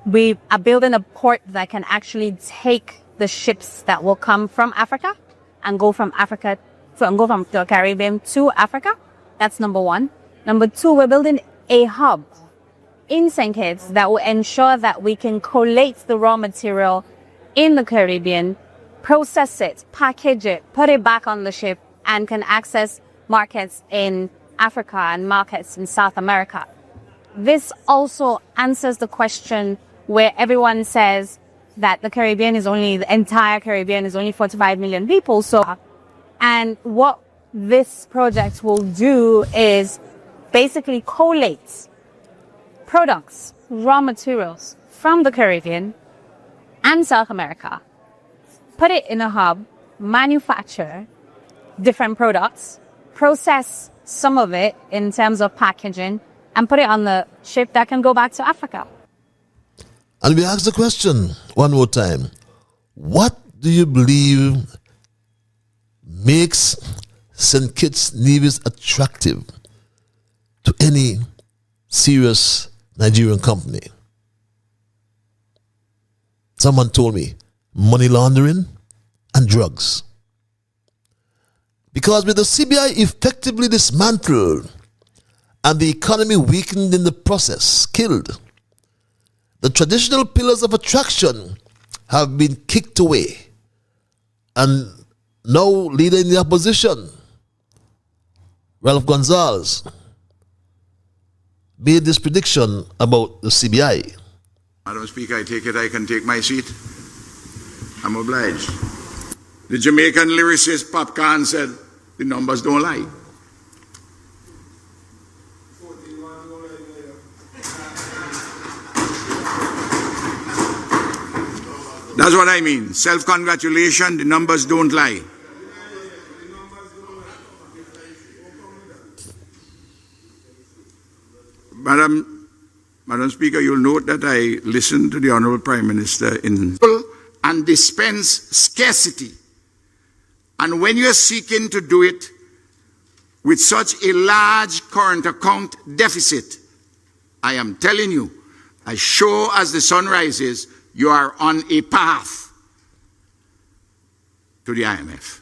we are building a port that can actually take the ships that will come from Africa and go from the Caribbean to Africa. That's number one. Number two, we're building a hub in St. Kitts that will ensure that we can collate the raw material in the Caribbean, process it, package it, put it back on the ship, and can access markets in Africa and markets in South America. This also answers the question where everyone says that the entire Caribbean is only 45 million people. And what this project will do is basically collate products, raw materials from the Caribbean and South America, put it in a hub, manufacture different products, process some of it in terms of packaging, and put it on the ship that can go back to Africa. And we ask the question one more time. What do you believe makes St. Kitts Nevis attractive to any serious Nigerian company? Someone told me money laundering and drugs. Because with the CBI effectively dismantled and the economy weakened in the process, killed, the traditional pillars of attraction have been kicked away. And now leader in the opposition, Ralph Gonsalves, made this prediction about the CBI. Madam Speaker, I take it I can take my seat. I'm obliged. The Jamaican lyricist Popcorn said, the numbers don't lie. That's what I mean. Self-congratulation, the numbers don't lie. Madam Speaker, you'll note that I listened to the Honorable Prime Minister and dispense scarcity. And when you're seeking to do it with such a large current account deficit, I am telling you, as sure as the sun rises, you are on a path to the IMF.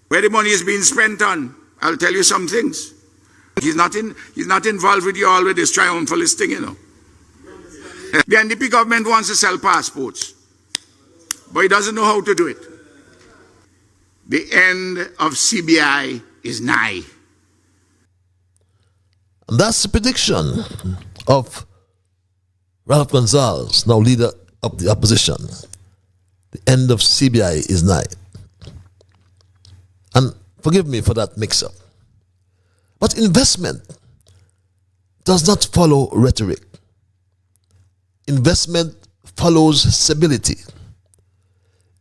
Where the money is being spent on, I'll tell you some things. He's not involved with you all with this triumphalist thing, you know. The NDP government wants to sell passports, but he doesn't know how to do it. The end of CBI is nigh. And that's the prediction of Ralph Gonsalves, now leader of the opposition. The end of CBI is nigh. And forgive me for that mix-up. But investment does not follow rhetoric. Investment follows stability.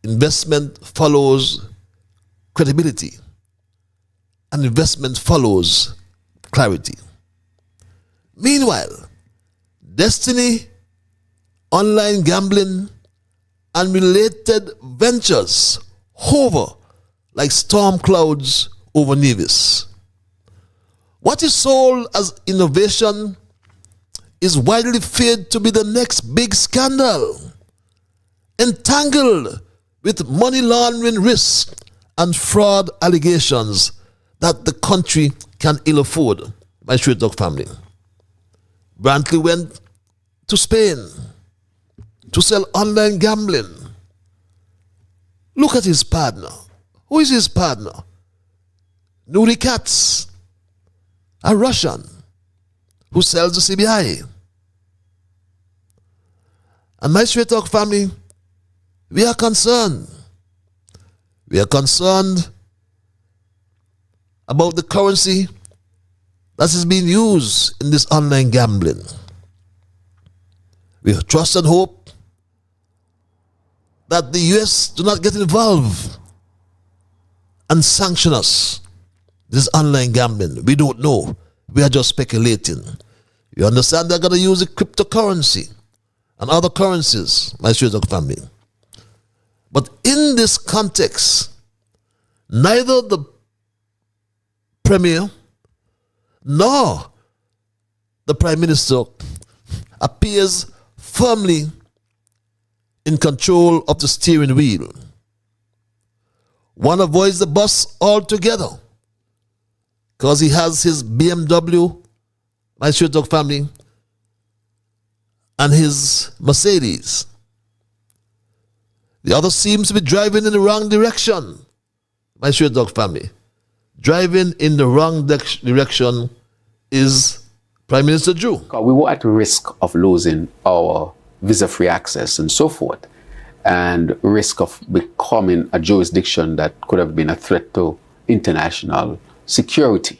Investment follows credibility. And investment follows clarity. Meanwhile, Destiny, online gambling, and related ventures hover like storm clouds over Nevis. What is sold as innovation is widely feared to be the next big scandal, entangled with money laundering risks and fraud allegations that the country can ill afford. My Straight Talk family. Brantley went to Spain to sell online gambling. Look at his partner. Who is his partner? Nuri Katz, a Russian who sells the CBI. And my Straight Talk family, we are concerned We are concerned about the currency that is being used in this online gambling. We trust and hope that the US do not get involved and sanction us. This online gambling, we don't know. We are just speculating. You understand they're going to use the cryptocurrency and other currencies, my Sherlock family. But in this context, neither the Premier nor the Prime Minister appears firmly in control of the steering wheel. One avoids the bus altogether because he has his BMW, my Sherlock family, and his Mercedes. The other seems to be driving in the wrong direction, my Sherlock family. Driving in the wrong direction is Prime Minister Drew. We were at risk of losing our visa-free access and so forth, and risk of becoming a jurisdiction that could have been a threat to international security.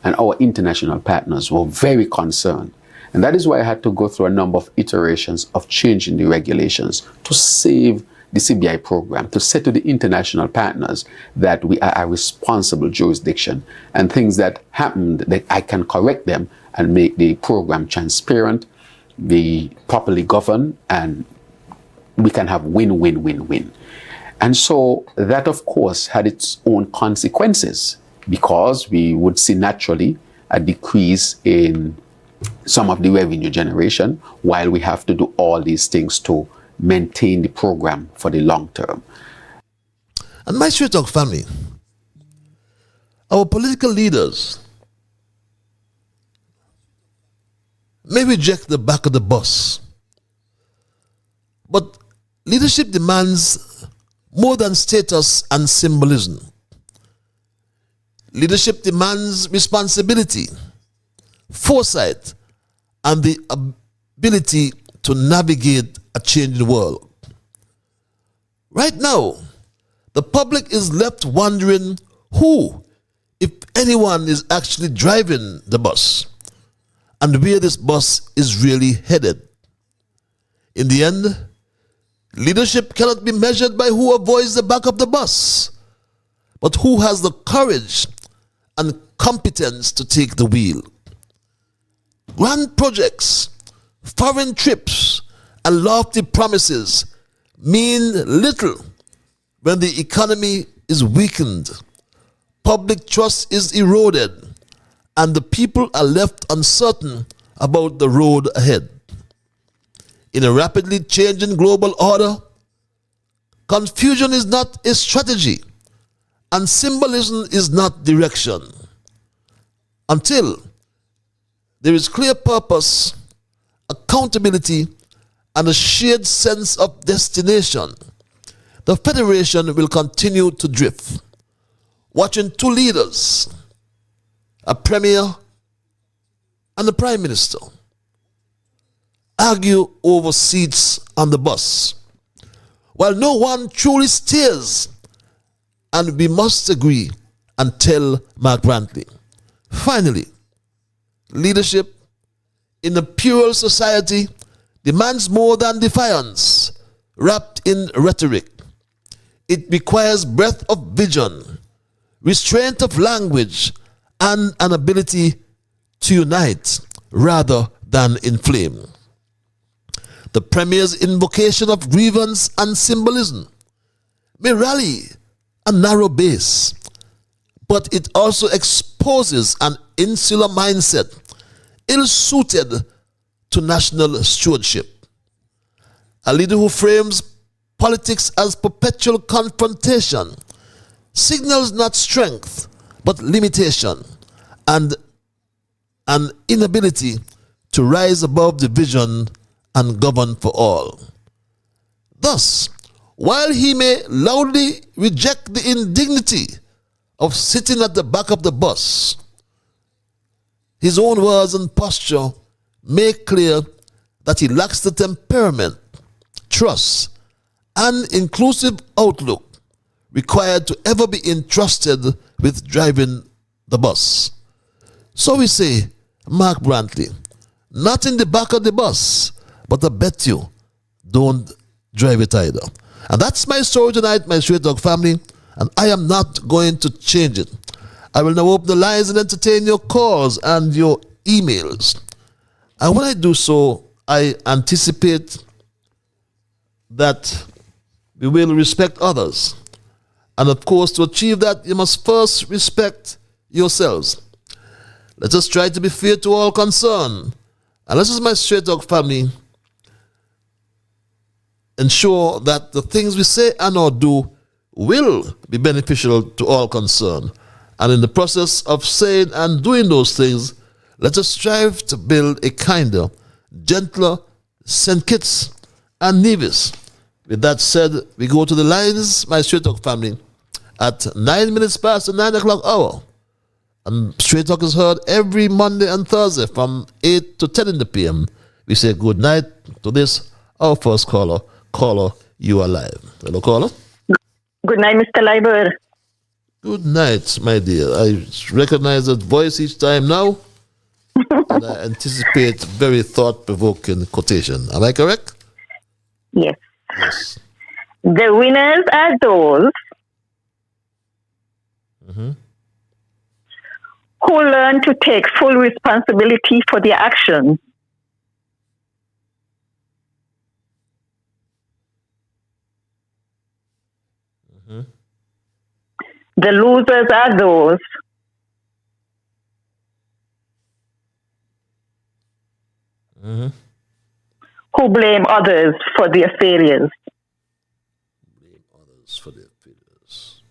And our international partners were very concerned. And that is why I had to go through a number of iterations of changing the regulations to save the CBI program, to say to the international partners that we are a responsible jurisdiction, and things that happened, that I can correct them and make the program transparent, be properly governed, and we can have win-win-win-win. And so that, of course, had its own consequences, because we would see naturally a decrease in some of the revenue generation, while we have to do all these things to maintain the program for the long term. And my Straight Talk family, our political leaders may reject the back of the bus, but leadership demands more than status and symbolism. Leadership demands responsibility, foresight, and the ability to navigate a changing world. Right now, the public is left wondering who, if anyone, is actually driving the bus and where this bus is really headed. In the end, leadership cannot be measured by who avoids the back of the bus, but who has the courage and competence to take the wheel. Grand projects, foreign trips, and lofty promises mean little when the economy is weakened, public trust is eroded, and the people are left uncertain about the road ahead. In a rapidly changing global order, confusion is not a strategy, and symbolism is not direction. Until there is clear purpose, accountability, and a shared sense of destination, the Federation will continue to drift, watching two leaders, a Premier and a Prime Minister, argue over seats on the bus, while no one truly steers, and we must agree and tell Mark Brantley. Finally, leadership in a plural society demands more than defiance wrapped in rhetoric. It requires breadth of vision, restraint of language, and an ability to unite rather than inflame. The Premier's invocation of grievance and symbolism may rally a narrow base, but it also exposes an insular mindset ill-suited to national stewardship. A leader who frames politics as perpetual confrontation signals not strength, but limitation and an inability to rise above division and govern for all. Thus, while he may loudly reject the indignity of sitting at the back of the bus, his own words and posture make clear that he lacks the temperament, trust, and inclusive outlook required to ever be entrusted with driving the bus. So we say, Mark Brantley, not in the back of the bus, but I bet you don't drive it either. And that's my story tonight, my Straight Talk family, and I am not going to change it. I will now open the lines and entertain your calls and your emails. And when I do so, I anticipate that we will respect others. And of course, to achieve that, you must first respect yourselves. Let us try to be fair to all concerned. And this is my Straight Talk family. Ensure that the things we say and or do will be beneficial to all concerned. And in the process of saying and doing those things, let us strive to build a kinder, gentler St. Kitts and Nevis. With that said, we go to the lines, my Straight Talk family, at 9 minutes past the 9 o'clock hour. And Straight Talk is heard every Monday and Thursday from 8 to 10 in the p.m. We say good night to this, our first caller. Caller, you are live. Hello, caller. Good night, Mr. Leiber. Good night, my dear. I recognize that voice each time now, and I anticipate very thought-provoking quotation. Am I correct? Yes. Yes. The winners are those who learn to take full responsibility for their actions. The losers are those who blame others for their failures. Blame others for their failures.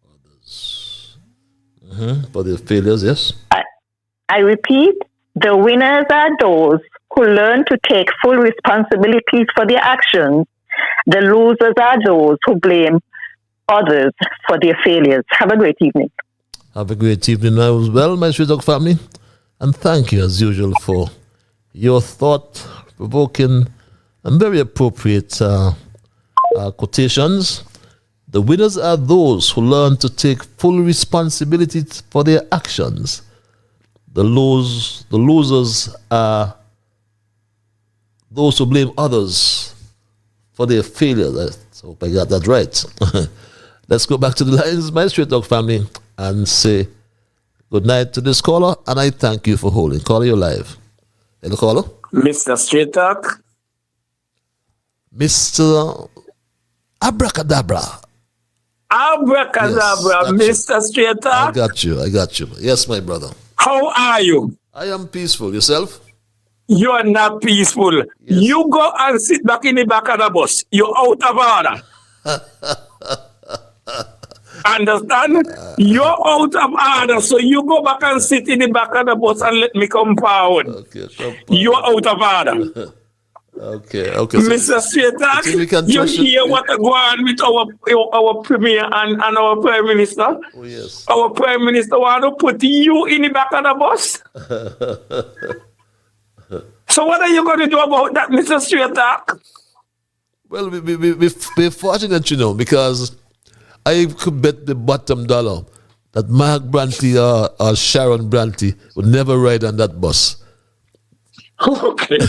Others. For their failures, yes. I repeat, the winners are those who learn to take full responsibility for their actions. The losers are those who blame others for their failures. Have a great evening. Have a great evening now as well, my Straight Talk family. And thank you, as usual, for your thought-provoking and very appropriate quotations. The winners are those who learn to take full responsibility for their actions. The losers are those who blame others for their failures. I hope I got that right. Let's go back to the lines, my Straight Talk family, and say good night to this caller, and I thank you for holding. Caller, you're live. Hello, caller. Mr. Straight Talk. Mr. Abracadabra. Abracadabra, yes, Mr. Straight Talk. I got you. Yes, my brother. How are you? I am peaceful. Yourself? You are not peaceful. Yes. You go and sit back in the back of the bus. You're out of order. Understand? You're out of order, so you go back and sit in the back of the bus and let me come forward. Okay, you're out of order. Okay. Mr. Straight Talk, you hear what go on with our Premier and our Prime Minister? Oh, yes. Our Prime Minister want to put you in the back of the bus? So what are you going to do about that, Mr. Straight Talk? Well, we're fortunate, because I could bet the bottom dollar that Mark Brantley or Sharon Brantley would never ride on that bus. Okay.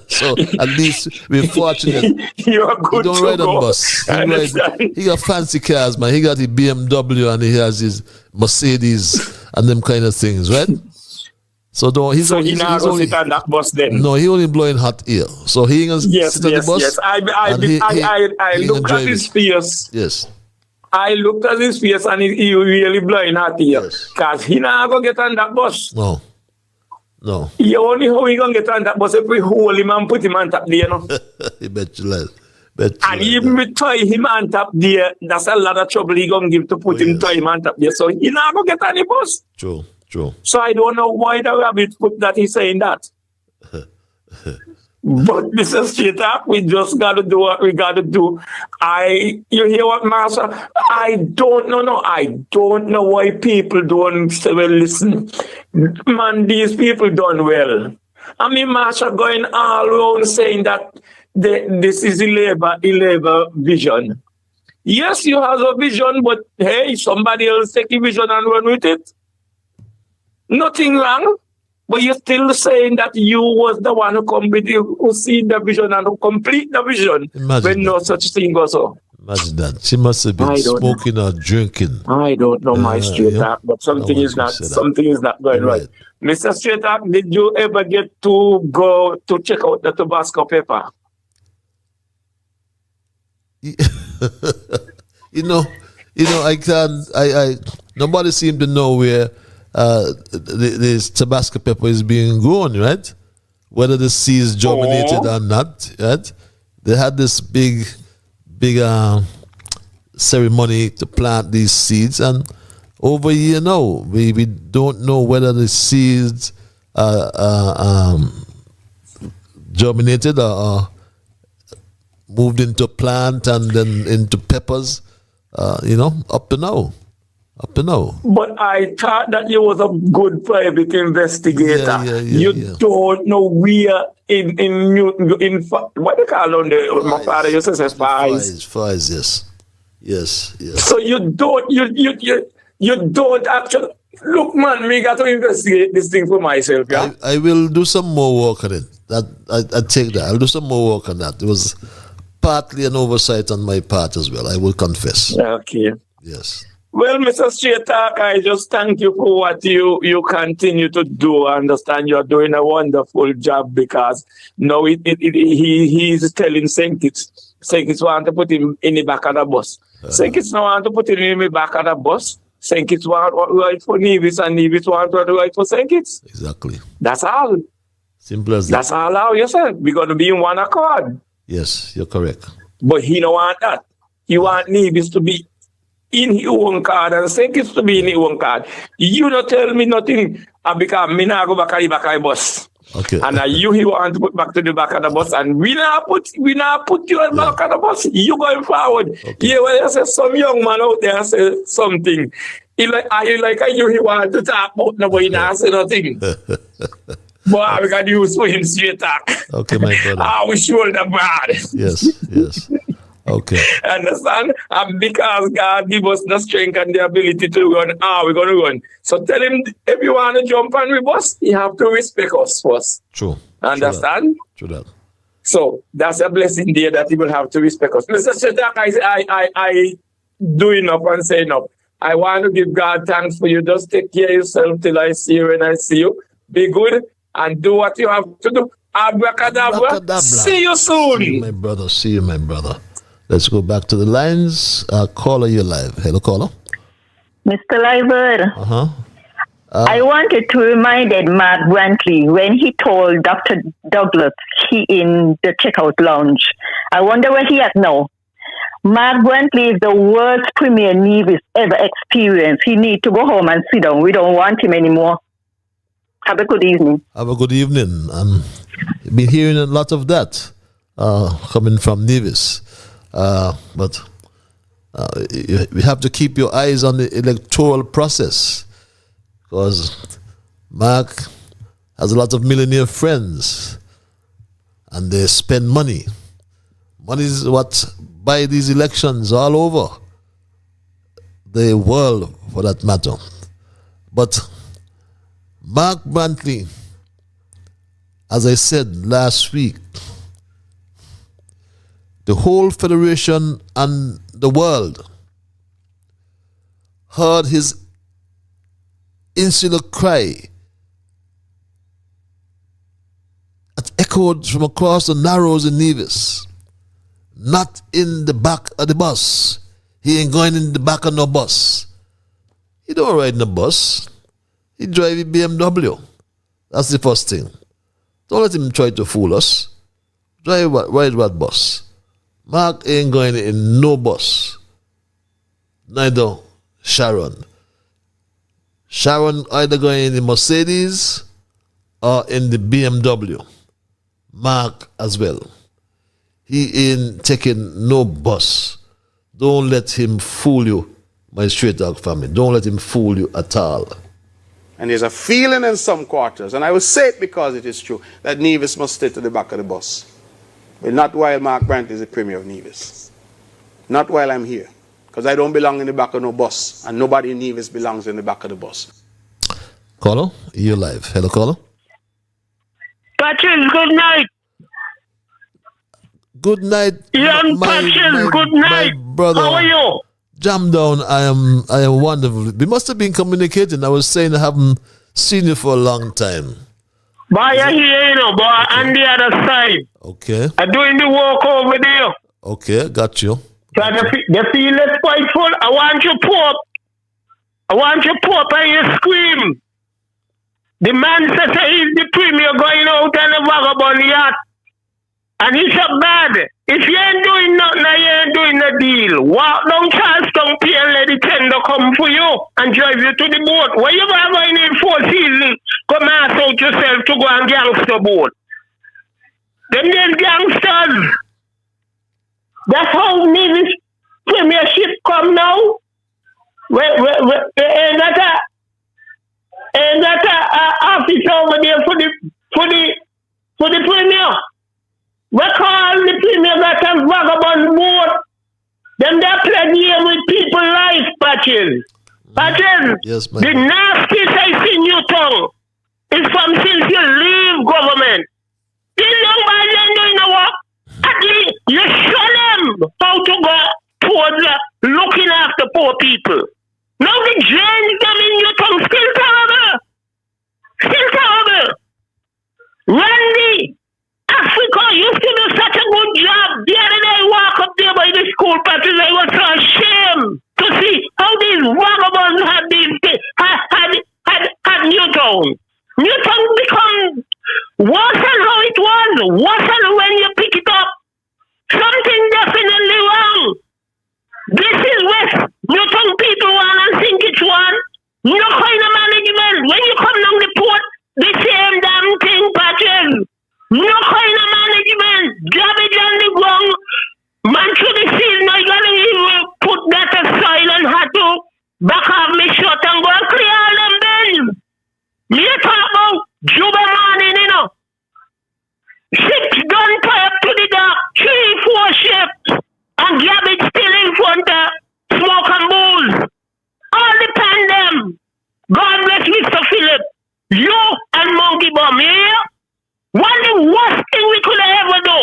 So at least we're fortunate. You're good. He don't ride on bus. He got fancy cars, man. He got his BMW and he has his Mercedes and them kind of things, right? So he's not going to sit on that bus then? No, he only blowing hot air. So he ain't going to sit on the bus. Yes, I looked at his face. Yes. I looked at his face and he really blowing hot air. Because he not going to get on that bus. No. He only how he going to get on that bus if we hold him and put him on top there, you know? He bet you lies. And even we tie him on top there, that's a lot of trouble he going to give to put him on top there. So he not going to get on the bus. True. So I don't know why the rabbit put that he's saying that. But Mr. Straight Talk, we just got to do what we got to do. You hear what, Master? I don't know why people don't listen. Man, these people done well. I mean, Master going all around saying that this is a labor vision. Yes, you have a vision, but hey, somebody else take the vision and run with it. Nothing wrong, but you're still saying that you was the one who come with you, who see the vision and who complete the vision. Imagine when that. No such thing goes on. Imagine that. She must have been smoking or drinking. I don't know my straight talk, but something is not going right. Mr. Straight Talk, did you ever get to go to check out the Tabasco pepper? you know, nobody seemed to know where this Tabasco pepper is being grown, right? Whether the seeds germinated or not, right? They had this big ceremony to plant these seeds, and over a year now, we don't know whether the seeds germinated or moved into plant and then into peppers, up to now. But I thought that you was a good private investigator. You don't know where in what they call on the my father used to say spies. Yes. So you don't actually look, man. Me got to investigate this thing for myself. Yeah, I will do some more work on it. I take that. I'll do some more work on that. It was partly an oversight on my part as well. I will confess. Okay. Yes. Well, Mr. Straight Talk, I just thank you for what you continue to do. I understand you're doing a wonderful job, because now he's telling Senkits want to put him in the back of the bus. Senkits now want to put him in the back of the bus. Senkits want to write for Nevis, and Nevis want to write for Senkits. Exactly. That's all. Simple as that. That's all how you said. We're going to be in one accord. Yes, you're correct. But he don't want that. He want Nevis to be in his own card and Senkits to be in his own card. You don't tell me nothing, because me not go back to the back of the bus. Okay. And you want to put back to the back of the bus, and we not put you in the back of the bus. You going forward. Okay. Yeah, when you say some young man out there say something, he want to talk about no, but he not say nothing. Boy, we got use for him Straight Talk. Okay, my brother. We shoulder bad. Yes. Okay. Understand? And because God give us the strength and the ability to run, we're going to run. So tell him, if you want to jump on with us, you have to respect us first. True. Understand? True that. So that's a blessing there, that he will have to respect us. Mr. Straight Talk, I do enough and say enough. I want to give God thanks for you. Just take care of yourself till I see you, and I see you. Be good and do what you have to do. Abracadabra. See you soon. See you, my brother. Let's go back to the lines. Caller, you're live. Hello, caller. Mr. Liver. I wanted to remind Mark Brantley when he told Dr. Douglas he in the checkout lounge. I wonder where he at now. Mark Brantley is the world's premier Nevis ever experienced. He need to go home and sit down. We don't want him anymore. Have a good evening. Have a good evening. I've been hearing a lot of that coming from Nevis. But we have to keep your eyes on the electoral process, because Mark has a lot of millionaire friends and they spend money. Money is what buy these elections all over the world, for that matter. But Mark Brantley, as I said last week, the whole Federation and the world heard his insular cry. It echoed from across the Narrows in Nevis. Not in the back of the bus. He ain't going in the back of no bus. He don't ride in a bus. He drive a BMW. That's the first thing. Don't let him try to fool us. Ride what bus? Mark ain't going in no bus. Neither Sharon. Sharon either going in the Mercedes or in the BMW. Mark as well. He ain't taking no bus. Don't let him fool you, my Straight Talk family. Don't let him fool you at all. And there's a feeling in some quarters, and I will say it because it is true, that Nevis must stay to the back of the bus. But not while Mark Brandt is the Premier of Nevis. Not while I'm here. Because I don't belong in the back of no bus. And nobody in Nevis belongs in the back of the bus. Caller, you're live. Hello, caller. Patches, good night. Good night. Young Patches, good night. My brother. How are you? Jam down. I am wonderful. We must have been communicating. I was saying I haven't seen you for a long time. Boy, I hear you know, boy, on the other side. Okay. I'm doing the work over there. Okay, got you. So the field is spiteful. I want you pop. I want you pop and you scream. The man says he's the Premier going out on a vagabond yacht. And he's so bad. If you ain't doing nothing, you ain't doing the deal. Walk down Charlestown Pier and let the tender come for you and drive you to the boat. Where you going in 4 seasons, come ask out yourself to go and gangster boat. Them these gangsters. That's how Nevis Premiership come now. Ain't that a office over there for the Premier? We call the Premier that a vagabond boat. Them that play here with people life, Patches. Patches, yes, the nastiest I see in your tongue is from since you leave government. These young boys ain't doing no work. At least you show them how to go towards looking after poor people. Now the change them in your tongue still terrible. Still terrible. Randy, Africa used to do such a good job. The other day I walk up there by the school, Patches, I was so ashamed to see how these vagabonds had Newtown. Newtown become worse than how it was, worse than when you pick it up. Something definitely wrong. This is West. Newtown people want and think it's one. No kind of management. When you come down the port, the same damn thing, Patches. No kind of management. Garbage on the ground. Man should have seen now you gotta even put that aside and had to back off me shot and go and clear all them bins. Me talk about Juba morning, you know. Ships done tie up to the dock, 3-4 ships, and garbage still in front of smoke and booze. All depend them. God bless Mr. Philip. You and Monkey Bomb, yeah? One of the worst thing we could ever do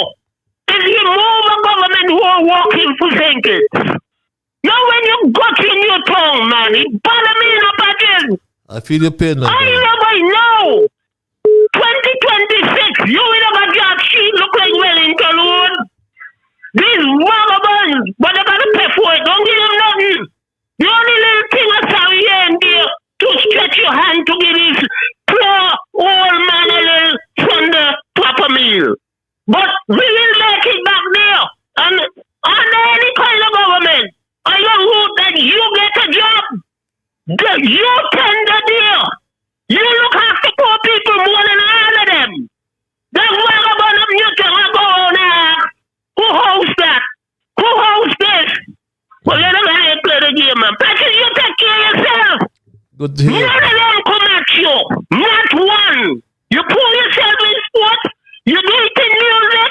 is remove a government who are working for St. Kitts. Now when you got in your tongue, man, it bother me in a package. I feel your pain now. I never know. 2026, you will have a job sheet look like Wellington Road. These vagabonds, but they gotta pay for it. Don't give them nothing. The only little thing I saw here and there to stretch your hand to give this poor old man a little Sunday proper meal. But we will make it back there. And under any kind of government, I hope that you get a job. You tender there. You look after poor people more than all of them. The vagabond of Newton will go on there. Who hosts that? Who hosts this? Well, let them have play the game, man. Patches, you take care of yourself. Good to hear. None of them come at you. Not one. You pull yourself in sports. You do it in music.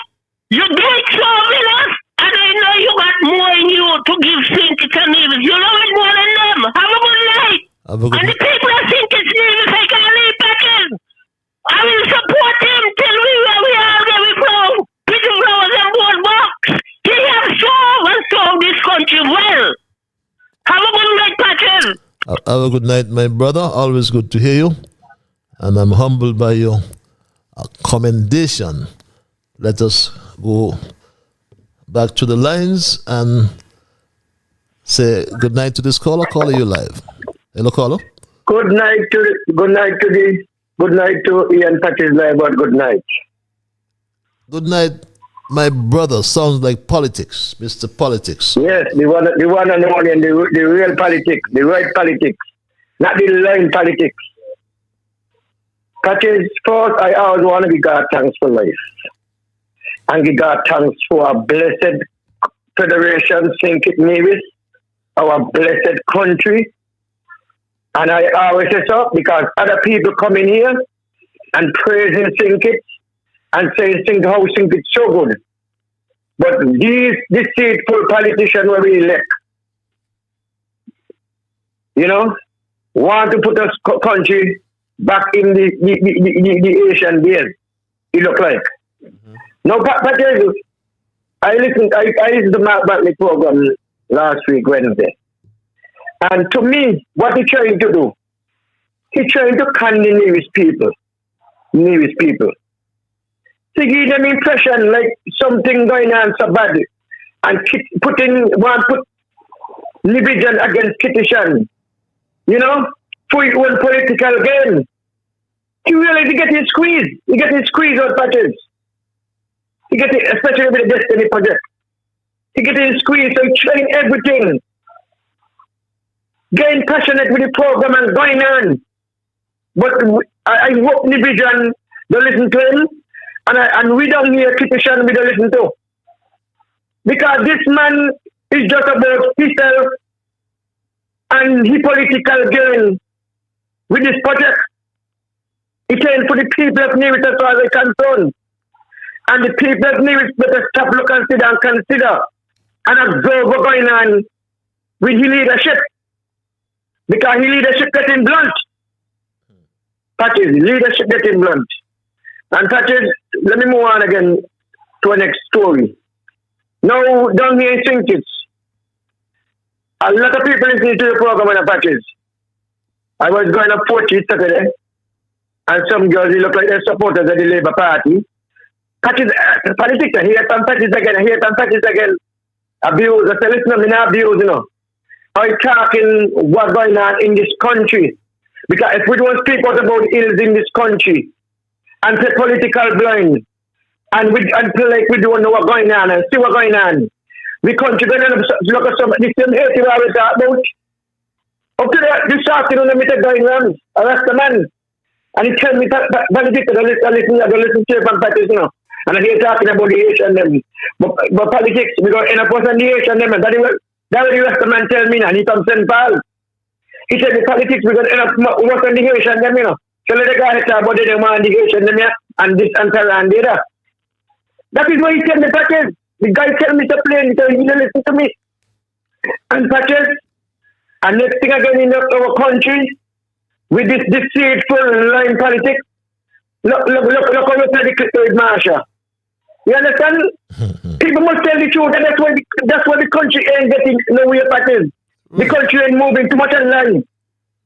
You do it serving us. And I know you got more in you to give St. Kitts and Nevis. You know it more than them. Have a good night. And the people that St. Kitts and Nevis, I can't leave Patches. I will support him till we are very flow. Pretty flowers and boardwalks. He has served and served this country well. Have a good night, Patches. Have a good night, my brother. Always good to hear you. And I'm humbled by your commendation. Let us go back to the lines and say good night to this caller. Caller, you live. Hello, caller. Good night to Ian Patches live, but good night. Good night, my brother. Sounds like politics, Mr. Politics. Yes, the one and only, and the real politics, the right politics, not the line politics. Patches, first, I always want to give God thanks for life. And give God thanks for our blessed Federation, St. Kitts Nevis, our blessed country. And I always say so because other people come in here and praising St. Kitts and saying how St. Kitts so good. But these deceitful politicians were we elect, you know, want to put us country back in the Asian days. It look like. Now, but I listened to Mark Batley program last week, Wednesday. And to me, what he's trying to do, he's trying to con the Nevis people. To give them impression like something going on so bad. And put division against Kittishan. You know, for your own political gain. He really get his squeeze. He get his squeeze out patches. He get it, especially with the Destiny project. He get his squeeze, so he's trying everything. Getting passionate with the program and going on. But I hope the vision don't listen to him. And we don't hear Kittishan, we don't listen to. Because this man is just about himself and his political gain with this project. It ain't for the people of Nevis as far as they're concerned. And the people of Nevis better stop, look, and consider and observe what's going on with his leadership. Because his leadership getting blunt. Patches, leadership getting blunt. And Patches, let me move on again to our next story. Now, down here in St. Kitts, a lot of people listening to the program on the Patches. I was going up 40 Saturday, and some girls, they look like they're supporters of the Labour Party. Patches, politics, I hear some Patches again. Abuse, I say, listen, I'm not abuse, you know. I'm talking what's going on in this country. Because if we don't speak out about ills in this country, and say political blind, and feel like we don't know what's going on and see what's going on, we country going to look at some of the same hate we always talk about. Up to this afternoon, I met a guy in Rams, arrest a man, and he tell me that politics, I listen to from Patches, you know, and I hear talking about the Asian them. But politics, we go in a post on the Asian them, and that was the rest of the man tell me, and he comes St. Paul. He said the politics, we go in a post on the Asian them, you know. So let the guy talk about the man, the Asian them, and this and that and the other. That is why he tell me, Patches. The guy tell me to play, he don't listen to me. And Patches, and next thing again in our country, with this deceitful line politics, look how we play the clip with Marsha. You understand? People must tell the truth, and that's why the country ain't getting nowhere, Patches. The country ain't moving too much online.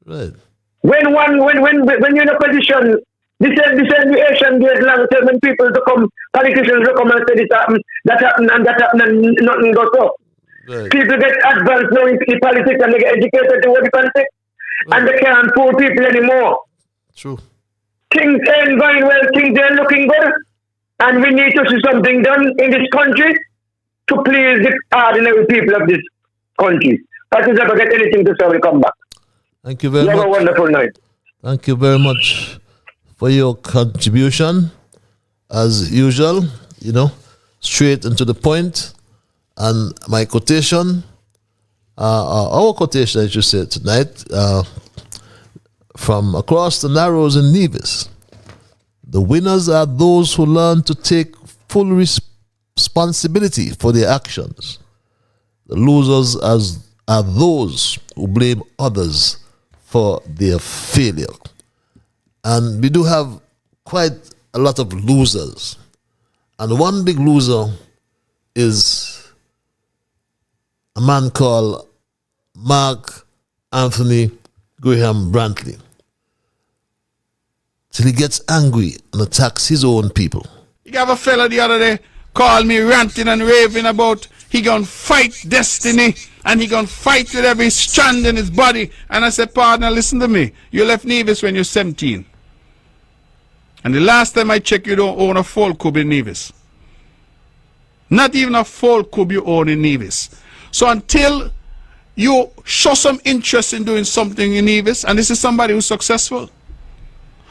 Right. When you're in a position, this Asian days long term, when people to come, politicians to come and say this happened, that happened, and nothing goes up. Right. People get advanced now in the politics and they get educated to what the politics, and they can't fool people anymore. True. Things ain't going well, things ain't looking good, and we need to see something done in this country to please the ordinary people of this country. That is never get anything to say, we come back. Thank you very much. Have a wonderful night. Thank you very much for your contribution. As usual, you know, straight into the point. And my quotation, our quotation, I should say, tonight, from across the Narrows in Nevis. The winners are those who learn to take full responsibility for their actions. The losers are those who blame others for their failure. And we do have quite a lot of losers. And one big loser is a man called Mark Anthony Graham Brantley. Till he gets angry and attacks his own people. You have a fella the other day called me ranting and raving about he gonna fight destiny and he gonna fight with every strand in his body. And I said, partner, listen to me. You left Nevis when you're 17. And the last time I checked, you don't own a full cube in Nevis. Not even a full cube you own in Nevis. So until you show some interest in doing something in Nevis, and this is somebody who's successful,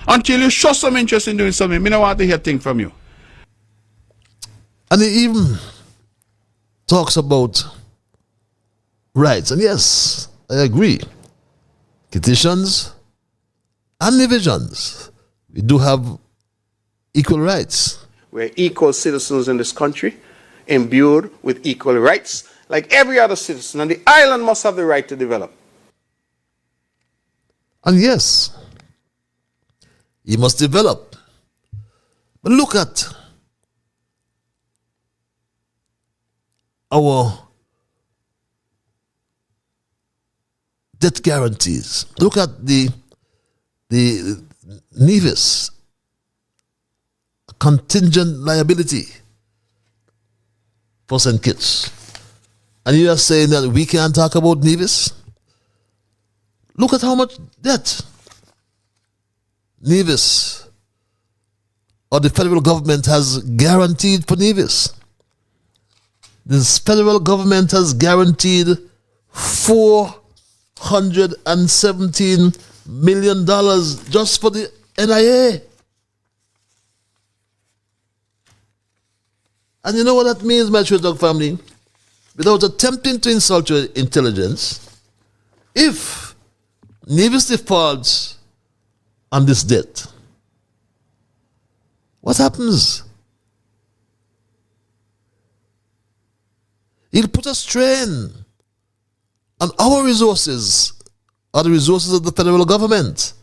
until you show some interest in doing something, I don't want to hear a thing from you. And he even talks about rights. And yes, I agree. Kittians and Nevisians, we do have equal rights. We're equal citizens in this country. imbued with equal rights, like every other citizen, and the island must have the right to develop. And yes, he must develop. But look at our debt guarantees. Look at the Nevis contingent liability for St. Kitts. And you are saying that we can't talk about Nevis? Look at how much debt Nevis or the federal government has guaranteed for Nevis. This federal government has guaranteed $417 million just for the NIA. And you know what that means, my True Dog family? Without attempting to insult your intelligence, if Nevis defaults on this debt, what happens? It'll put a strain on our resources, or the resources of the federal government.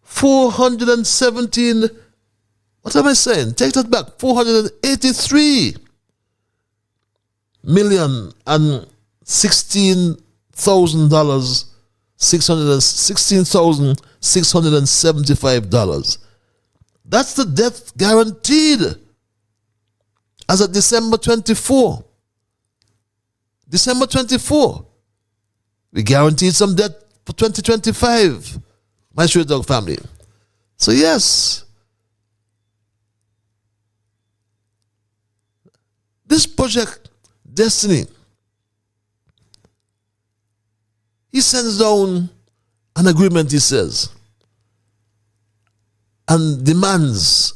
$417, what am I saying? Take that back. $483 million and $16,675. That's the debt guaranteed as of December 24. December 24. We guaranteed some debt for 2025. My Straight Dog family. So yes, this project, Destiny, he sends down an agreement, he says, and demands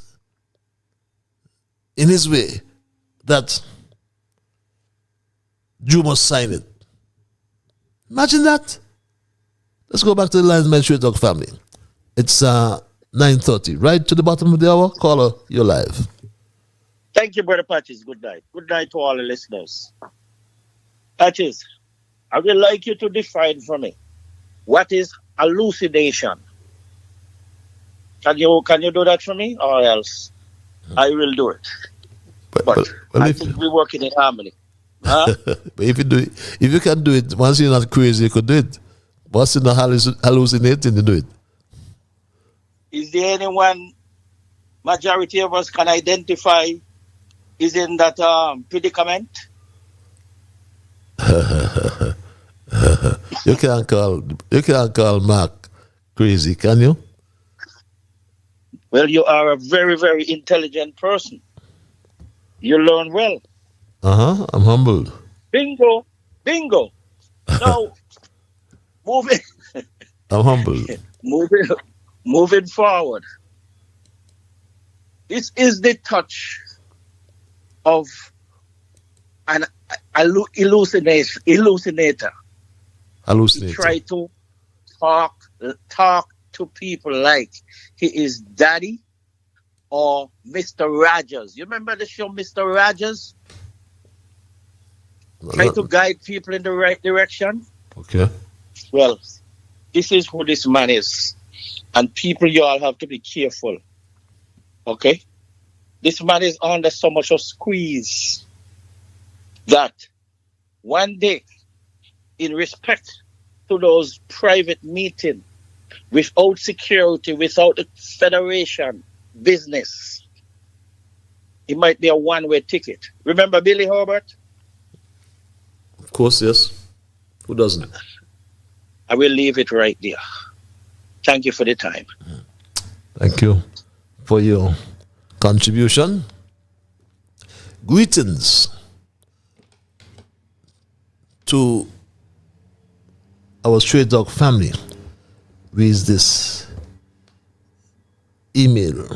in his way that Jew must sign it. Imagine that. Let's go back to the lines, my Straight Dog family. It's 9:30, right to the bottom of the hour. Caller, you're live. Thank you, Brother Patches. Good night. Good night to all the listeners. Patches, I would like you to define for me what is hallucination. Can you do that for me, or else I will do it. But I think we're working in harmony. Huh? But if you can do it, once you're not crazy, you could do it. Once you're not hallucinating, you do it. Is there anyone majority of us can identify is in that predicament? You can't call Mark crazy, can you? Well, you are a very, very intelligent person. You learn well. I'm humbled. Bingo. Now, moving. I'm humbled. Moving forward. This is the touch of an hallucinator. He try to talk to people like he is Daddy or Mr. Rogers. You remember the show Mr. Rogers? Try to guide people in the right direction. Okay. Well, this is who this man is. And people, you all have to be careful. Okay? This man is under so much of squeeze that one day, in respect to those private meetings, without security, without the federation business, it might be a one-way ticket. Remember Billy Hobart? Of course, yes. Who doesn't? I will leave it right there. Thank you for the time. Thank you for your contribution. Greetings to our Straight Dog family. With this email.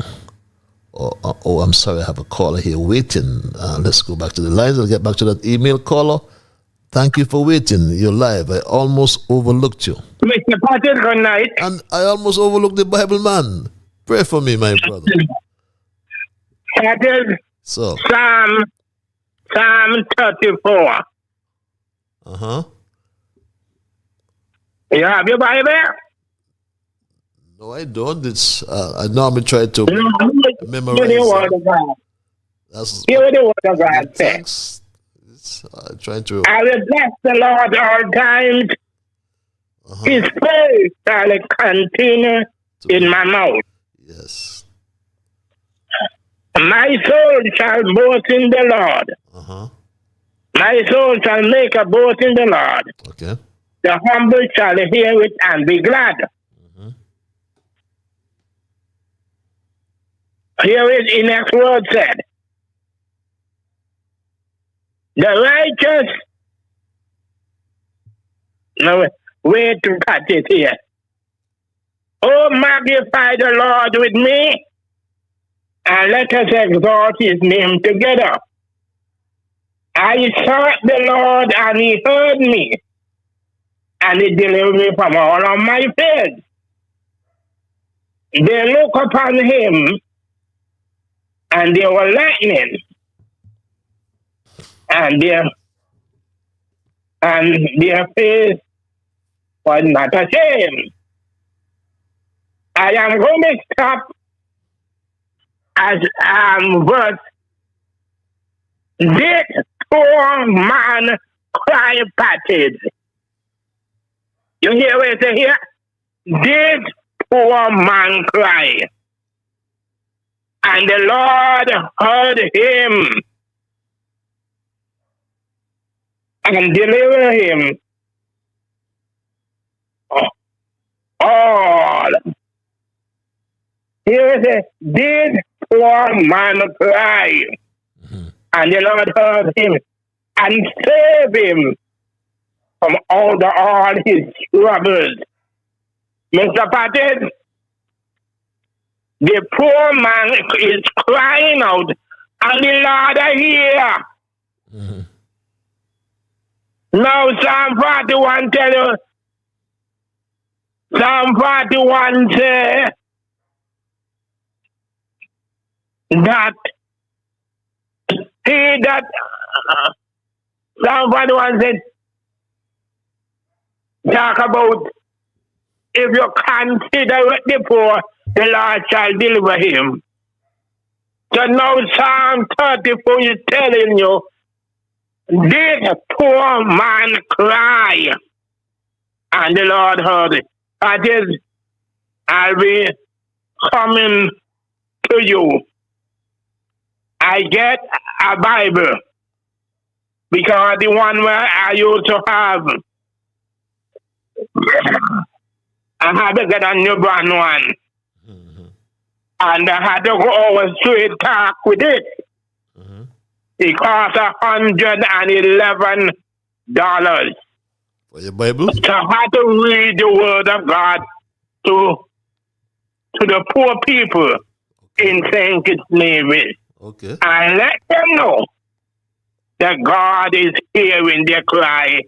Oh, I'm sorry, I have a caller here waiting. Let's go back to the lines. I'll get back to that email. Caller, thank you for waiting. You're live. I almost overlooked you. Mr. Patrick, good night. And I almost overlooked the Bible man. Pray for me, my brother. That is So. Psalm 34. Uh-huh. You have your Bible? No, I don't. It's I normally try to memorize. Hear the word of God. That's Hear the word of God say. thanks. It's trying to. I will bless the Lord all times. His praise shall continue in my mouth. Yes. My soul shall boast in the Lord. My soul shall make a boast in the Lord. Okay. The humble shall hear it and be glad. Here is the next word said. The righteous, no, wait to cut it here. Oh, magnify the Lord with me, and let us exalt his name together. I sought the Lord, and he heard me, and he delivered me from all of my fears. They look upon him, and they were lightning, and their face was not ashamed. I am going to stop as verse. This poor man cry patted. You hear what I say here? This poor man cry. And the Lord heard him and delivered him all. Here it is, this poor man cry. And the Lord heard him and saved him from all his troubles. Mr. Patel, the poor man is crying out, and the Lord are here. Now Psalm 41 tell you, Psalm 41 say that he that Psalm 41 said talk about if you consider it before, the Lord shall deliver him. So now Psalm 34 is telling you, this poor man cry, and the Lord heard it. That is, I'll be coming to you. I get a Bible, because the one where I used to have, I had to get a new brand one. And I had to go over straight talk with it. It cost $111 for your Bible. So I had to read the word of God to the poor people in St. Kitts Nevis. Okay. And let them know that God is hearing their cry.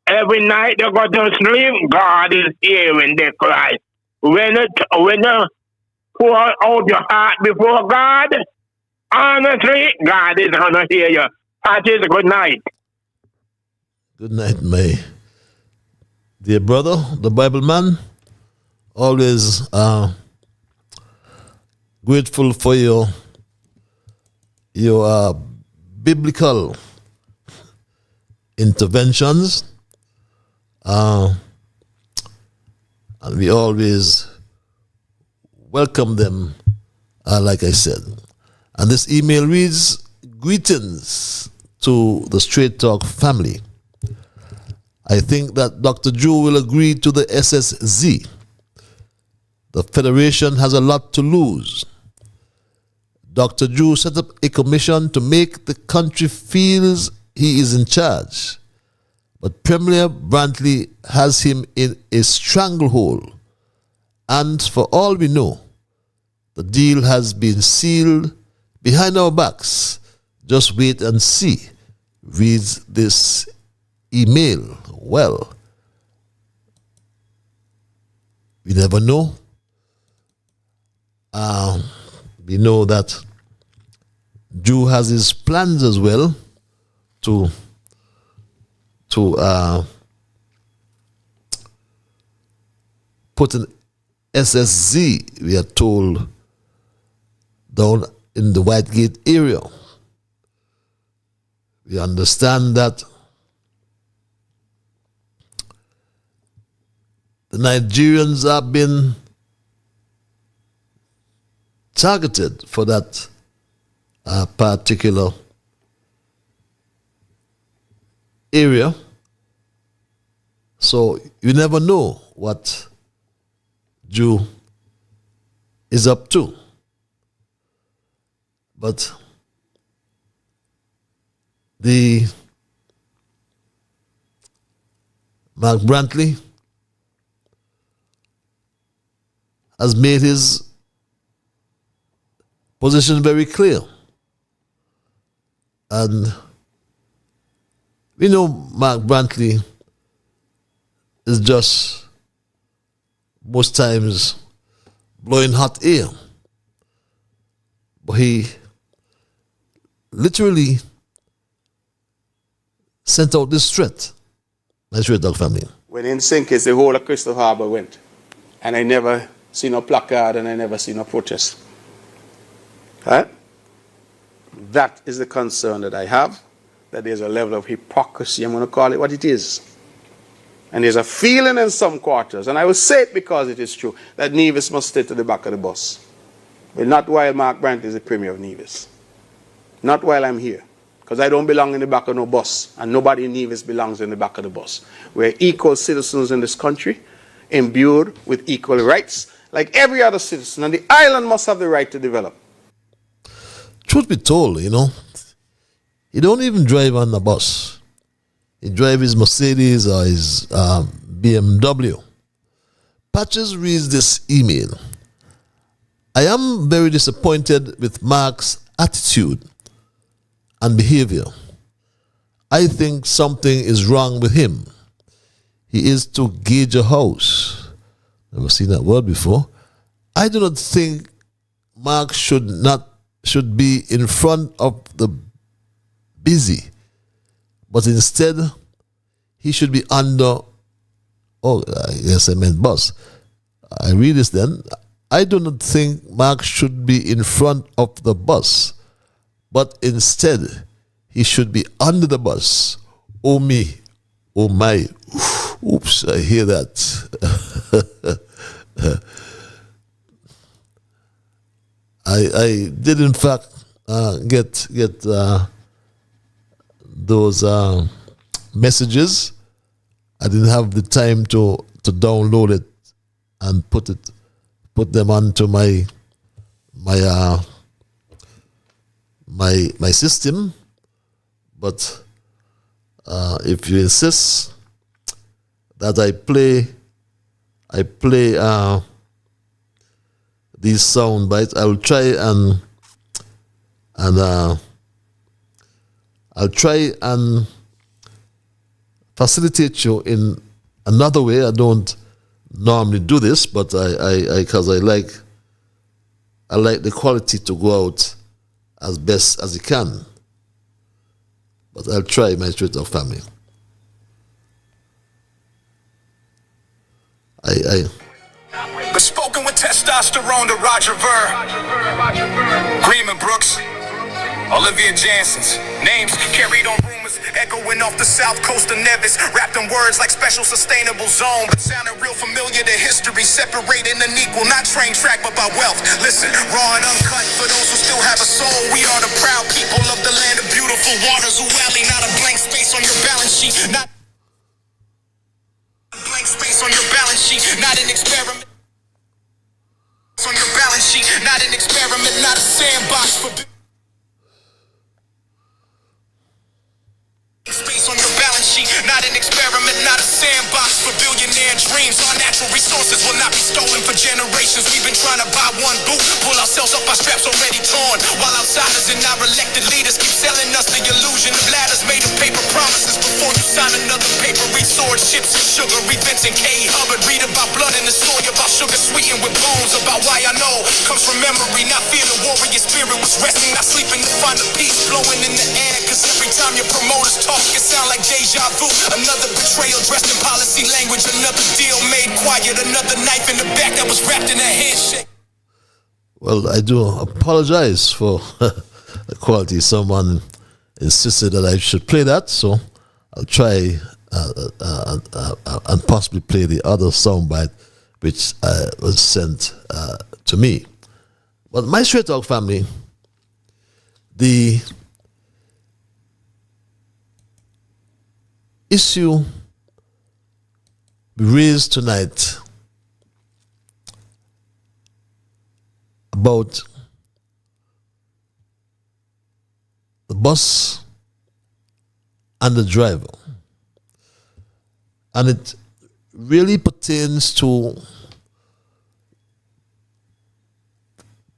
Every night they go to sleep, God is hearing their cry. When you pour out your heart before God, honestly, God is going to hear you. That is good night. Good night, my dear brother, the Bible man. Always grateful for your biblical interventions. And we always welcome them, like I said. And this email reads, greetings to the Straight Talk family. I think that Dr. Drew will agree to the SSZ. The Federation has a lot to lose. Dr. Drew set up a commission to make the country feels he is in charge. But Premier Brantley has him in a stranglehold. And for all we know, the deal has been sealed behind our backs. Just wait and see. Reads this email. Well, we never know. We know that Jew has his plans as well to put an SSZ, we are told, down in the Whitegate area. We understand that the Nigerians have been targeted for that particular area. So you never know what Jew is up to. But the Mark Brantley has made his position very clear. And we know Mark Brantley is just most times blowing hot air. But he literally sent out this threat. That's your dog family. When in Sinkers, the whole of Crystal Harbour went. And I never seen a placard and I never seen a protest. Right? That is the concern that I have, that there's a level of hypocrisy, I'm going to call it what it is. And there's a feeling in some quarters, and I will say it because it is true, that Nevis must stay to the back of the bus. But not while Mark Brandt is the Premier of Nevis. Not while I'm here. Because I don't belong in the back of no bus, and nobody in Nevis belongs in the back of the bus. We're equal citizens in this country, imbued with equal rights, like every other citizen, and the island must have the right to develop. Truth be told, he don't even drive on the bus. He drive his Mercedes or his BMW. Patches reads this email. I am very disappointed with Mark's attitude and behavior. I think something is wrong with him. He is to gauge a house. Never seen that word before. I do not think Mark should be in front of the busy, but instead he should be under, yes, I meant bus. I read this then. I do not think Mark should be in front of the bus, but instead he should be under the bus. Oh me, oh my. Oops, I hear that. I did in fact get those messages. I didn't have the time to download it and put them onto my system. But if you insist that I play these sound bites, I will try and facilitate you in another way. I don't normally do this, but I like the quality to go out as best as it can. But I'll try, my straight up family. Bespoken with testosterone to Roger Ver, Greenman Brooks, Olivia Jansen's names carried on rumors, echoing off the south coast of Nevis, wrapped in words like special sustainable zone, but sounded real familiar to history, separated and equal, not train track but by wealth. Listen, raw and uncut for those who still have a soul. We are the proud people of the land of beautiful waters, Uwali, not a blank space on your balance sheet, not a blank space on your balance sheet, not an experiment. On your balance sheet, not an experiment, not a sandbox for space on your balance sheet, not an experiment, not a sandbox for billionaire dreams. Our natural resources will not be stolen for generations. We've been trying to buy one boot, pull ourselves up, our straps already torn, while outsiders and our elected leaders keep selling us the illusion of ladders made of paper promises. Before you sign another paper, read sword, ships and sugar, read Vincent K. Hubbard, read about blood in the soil, about sugar sweetened with bones, about why I know comes from memory, not fear. The warrior spirit was resting, not sleeping to find the peace blowing in the air. Cause every time your promoters talk, it sound like deja vu. Another betrayal dressed in policy language, another deal made quiet, another knife in the back that was wrapped in a handshake. Well, I do apologize for the quality. Someone insisted that I should play that, so I'll try and possibly play the other soundbite which was sent to me. But my Straight Talk family, the issue raised tonight about the bus and the driver, and it really pertains to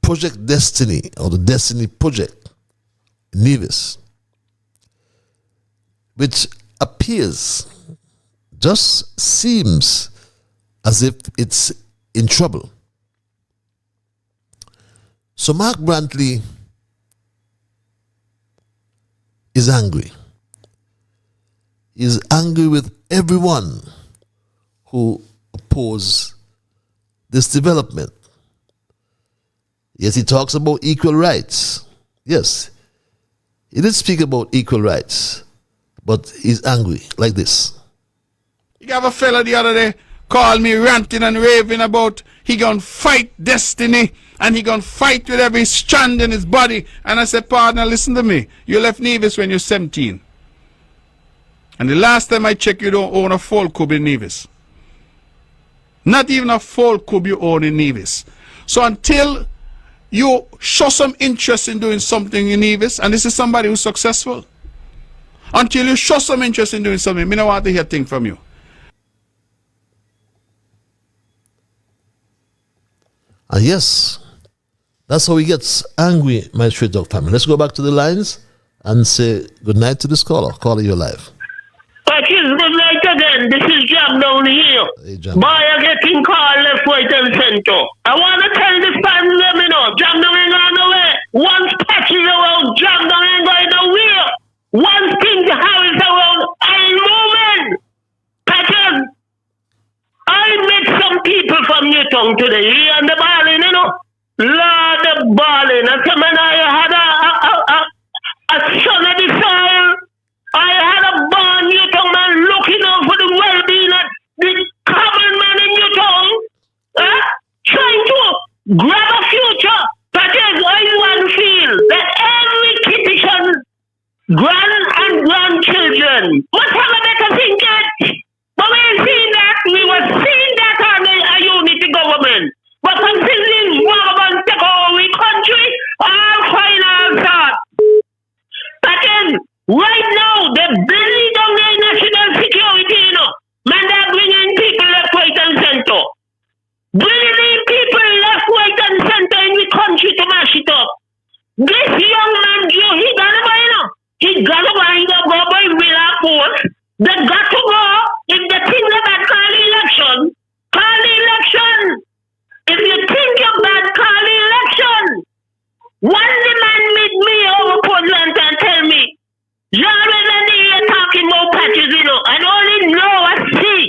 Project Destiny, or the Destiny Project, Nevis, which appears, just seems as if it's in trouble. So Mark Brantley is angry. He is angry with everyone who oppose this development. Yes, he talks about equal rights. Yes, he did speak about equal rights, but he's angry like this. You have a fella the other day call me ranting and raving about he gonna fight destiny and he gonna fight with every strand in his body. And I said, partner, listen to me. You left Nevis when you're 17. And the last time I checked, you don't own a full cub in Nevis. Not even a full cub you own in Nevis. So until you show some interest in doing something in Nevis, and this is somebody who's successful, until you show some interest in doing something, I don't want to hear a thing from you. And yes, that's how he gets angry, my Straight Talk family. Let's go back to the lines and say good night to this caller. Caller, you're live. Good night again. This is Jam down here. Hey, Jam. Boy, you're getting called left, right, and center. I want to tell this fan, let me know. Jam down ain't going nowhere. Once patches around, Jam down ain't going nowhere. Once things happens around, I moving. Patches. I met some people from Newton today. He and the balling, you know. Lord, the balling. I said, man, I had a son of the soil. I had a born Newton man looking out for the well-being of the common man in Newton. Trying to grab a future. That is, I want to feel that every Kittishan grand and grandchildren must have a better thinking. But we ain't seen that. We were seeing that on a unity government. But considering Wagaban take over the country, all final thought. That is, right now, they're building down their national security, you know. Man, they're bringing people left, right, and center. Bringing people left, right, and center in the country to mash it up. This young man, Joe, he got to buy, you know. He got to buy, he got to go by Villa Force. They got to go. If they think about call the election, call the election. If you think you're bad, call the election. One the man meet me over Portland and tell me, you're already here talking about patches, you know. I only know I see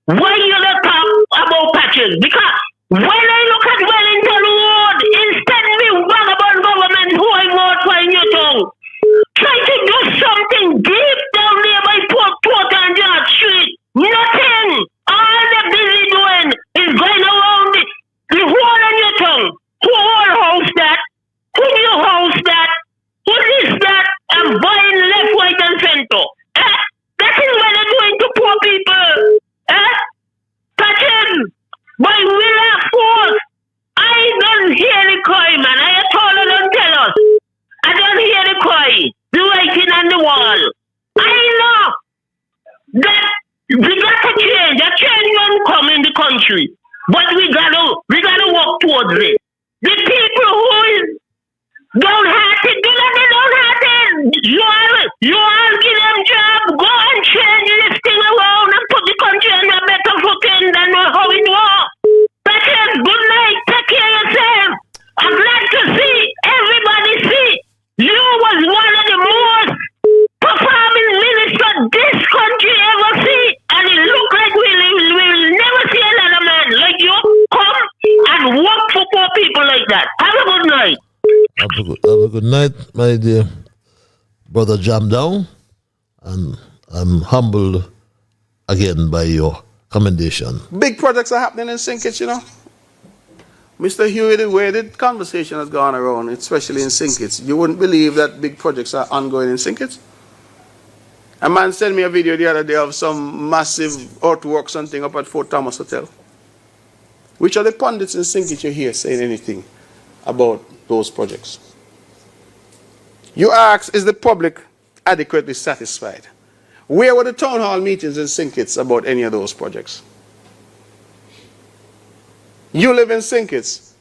why you don't talk about patches. Because when I look at Wellington Road, instead of the vagabond government who I vote for in Newton, try to do something deep down there by Port and Yard Street. Nothing. All they're busy doing is going around the whole of Newton. Who all house that? Who you house that? Who is that? I'm buying left, right, and center. That is what they're doing to poor people. Patches, by Willa Force, I don't hear the cry, man. I told her don't tell us. I don't hear the cry. The writing on the wall. I know that we got to change. A change won't come in the country. But we gotta work towards it. The people who is downhearted, do not be downhearted. You all give them job. Go and change this thing around and put the country on a better footing than how it was. That's it. Good night. Take care of yourself. Have a good night, my dear brother Jam Down. And I'm humbled again by your commendation. Big projects are happening in St. Kitts, you know. Mr. Huey, the way the conversation has gone around, especially in St. Kitts, you wouldn't believe that big projects are ongoing in St. Kitts. A man sent me a video the other day of some massive earthworks and thing up at Fort Thomas Hotel. Which are the pundits in St. Kitts you hear saying anything about those projects? You ask, is the public adequately satisfied? Where were the town hall meetings in St. Kitts about any of those projects? You live in St. Kitts.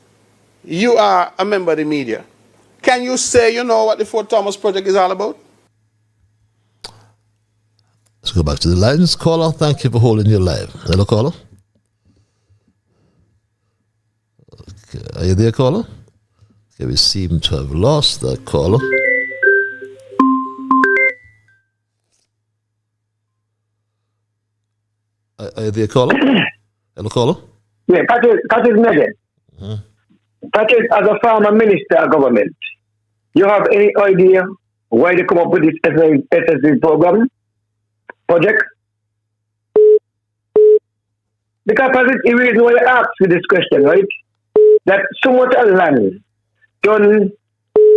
You are a member of the media. Can you say you know what the Fort Thomas project is all about? Let's go back to the lines. Caller, thank you for holding your line. Hello, caller. Okay. Are you there, caller? Okay, we seem to have lost that caller. Are you there, caller? Hello, caller? Yeah, Patrick Megan. Patrick, as a former minister of government, you have any idea why they come up with this SSD program? Project? Because Patrick, the reason why I asked you this question, right? That so much of land don't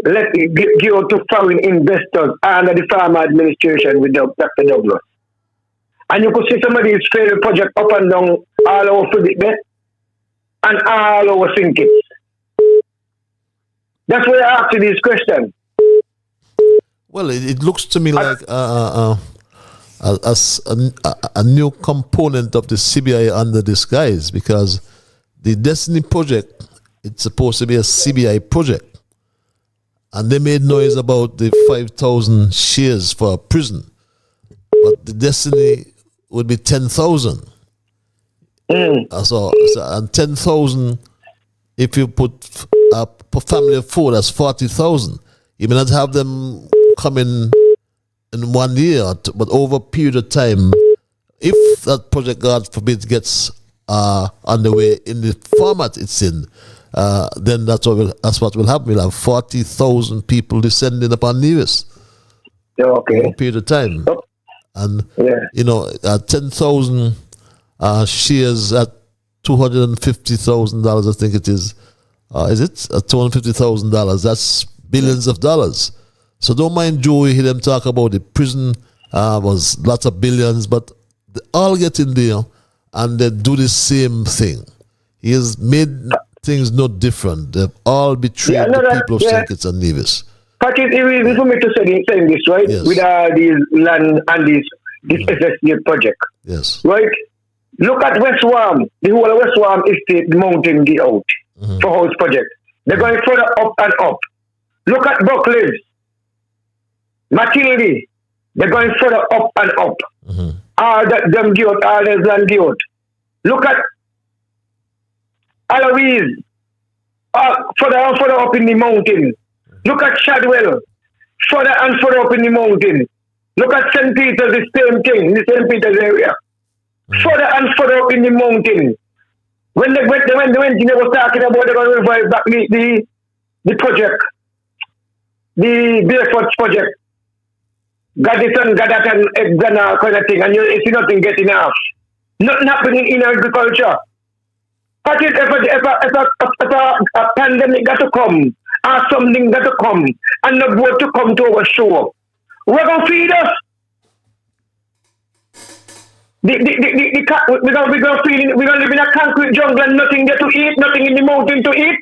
let it go to foreign investors under the farmer administration with Dr. Douglas. And you could see some of these failed projects up and down all over Philip and all over St. Kitts. That's why I asked you this question. Well, it looks to me like a new component of the CBI under disguise, because the Destiny project, it's supposed to be a CBI project. And they made noise about the 5,000 shares for a prison. But the Destiny would be 10,000. So, and 10,000, if you put a family of 4, that's 40,000. You may not have them coming in 1 year, but over a period of time, if that project, God forbid, gets underway in the format it's in, then that's what will happen. We'll have 40,000 people descending upon Nevis over a period of time. And, 10,000 shares at $250,000, I think it is. Is it? $250,000. That's billions of dollars. So don't mind Joey, hear them talk about the prison was lots of billions, but they all get in there and they do the same thing. He has made things no different. They've all betrayed the people of St. Kitts and Nevis. Patrick, it is for me to say this, right? Yes. With these land and this SSD project. Yes. Right? Look at West Warm. The whole of West Warm estate, the mountain get out for house project. They're going further up and up. Look at Buckley's, Matilde. They're going further up and up. All that them get out, all this land get out. Look at Eloise, further and further up in the mountain. Look at Shadwell, further and further up in the mountain. Look at St. Peter's, the same thing, in the St. Peter's area. Further and further up in the mountain. When they was talking about they're going to revive back the project, the Barefoot project, Gaddison, Gaddatan, Exana kind of thing, and you see nothing getting off. Nothing happening in agriculture. But if a pandemic got to come, or something got to come, and not go to come to our shore, we're going to feed us. We're going to live in a concrete jungle and nothing there to eat, nothing in the mountain to eat.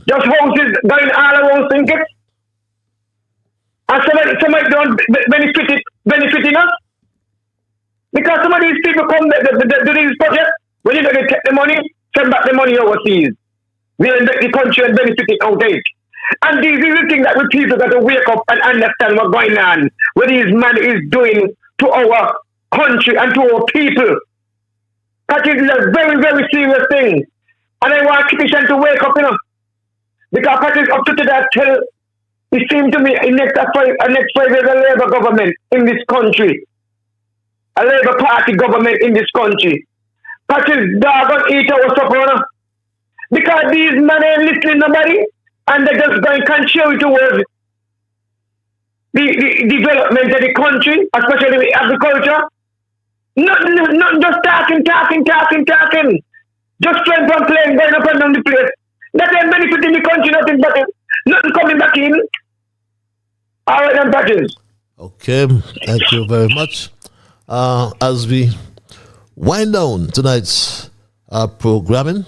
Just houses going all around St. Kitts. And somebody don't benefiting us. Because some of these people come to these projects, when you don't take the money, send back the money overseas. We end the country and benefiting out of it. And these are the things that we people got to wake up and understand what's going on, what this man is doing to our country and to our people. That is a very, very serious thing. And I want Kitchen to wake up, because Patrick up to that till it seems to me next 5 years a Labour government in this country. A Labour Party government in this country. Patrick dog eat our supper. Because these men ain't listening to nobody. and they're just going to contribute towards the development of the country, especially with agriculture. Not just talking. Just playing from playing, going up and down the place. That ain't benefiting the country, nothing coming back in. All right, then, Patches. Okay, thank you very much. As we wind down tonight's programming,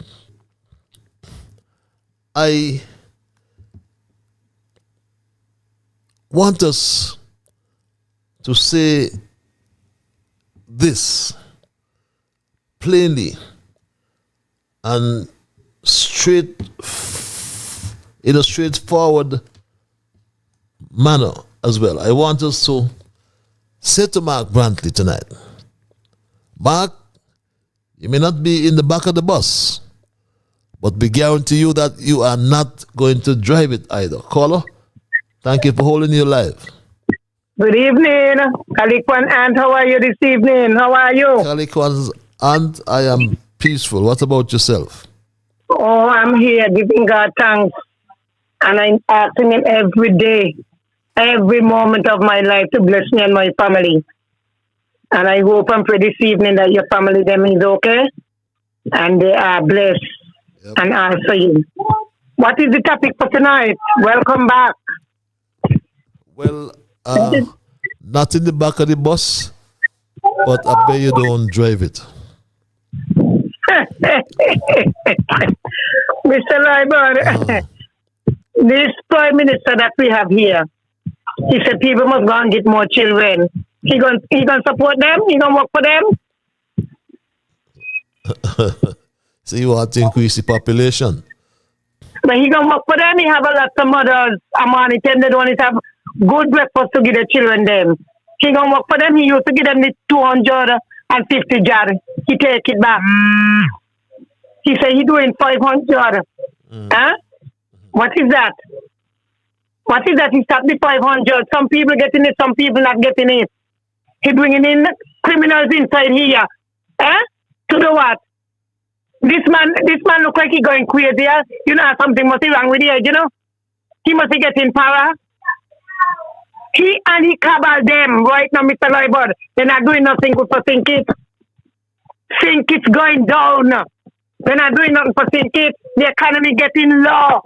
I want us to say this plainly and in a straightforward manner as well. I want us to say to Mark Brantley tonight, Mark, you may not be in the back of the bus, but we guarantee you that you are not going to drive it either. Caller, thank you for holding your live. Good evening, Kalikwan Aunt. How are you this evening? How are you? Kalikwan's Aunt, I am peaceful. What about yourself? Oh, I'm here giving God thanks. And I'm asking Him every day, every moment of my life to bless me and my family. And I hope and pray this evening that your family them is okay and they are blessed and answer you. What is the topic for tonight? Welcome back. Well, not in the back of the bus, but I bet you don't drive it. Mr. Lyman, this Prime Minister that we have here, he said people must go and get more children. He gonna support them? He gonna work for them? So you want to increase the population? But he gonna work for them. He have a lot of mothers. Amani tell they don't have good breakfast to give the children them. He gonna work for them. He used to give them the 250 jar. He take it back. He say he doing 500. Huh? What is that? What is that? He stopped the 500. Some people getting it, some people not getting it. He bringing in criminals inside here. To do what? This man look like he going crazy. You know something must be wrong with you, you know? He must be getting power. He cabal them right now, Mr. Loibod. They're not doing nothing good for Think It. Think It's going down. They're not doing nothing for Think It. The economy getting low.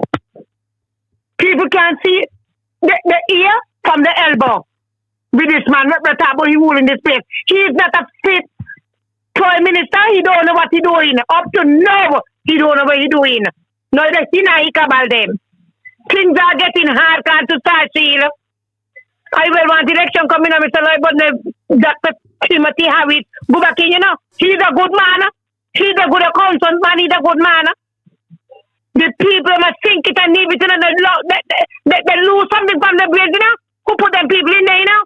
People can't see the ear from the elbow. With this man, he ruling this place. He is not a fit Prime Minister. He don't know what he's doing. Up to now, he don't know what he's doing. No, he cabal them. Things are getting hard, can't you start seal? I will want election coming up, Mr. Lloyd, but Dr. Timothy Harris, go back in, you know. He's a good man. He's a good accountant man. He's a good man. The people must think it and leave it, you know. They lose something from their brains, you know. Who put them people in there, you know?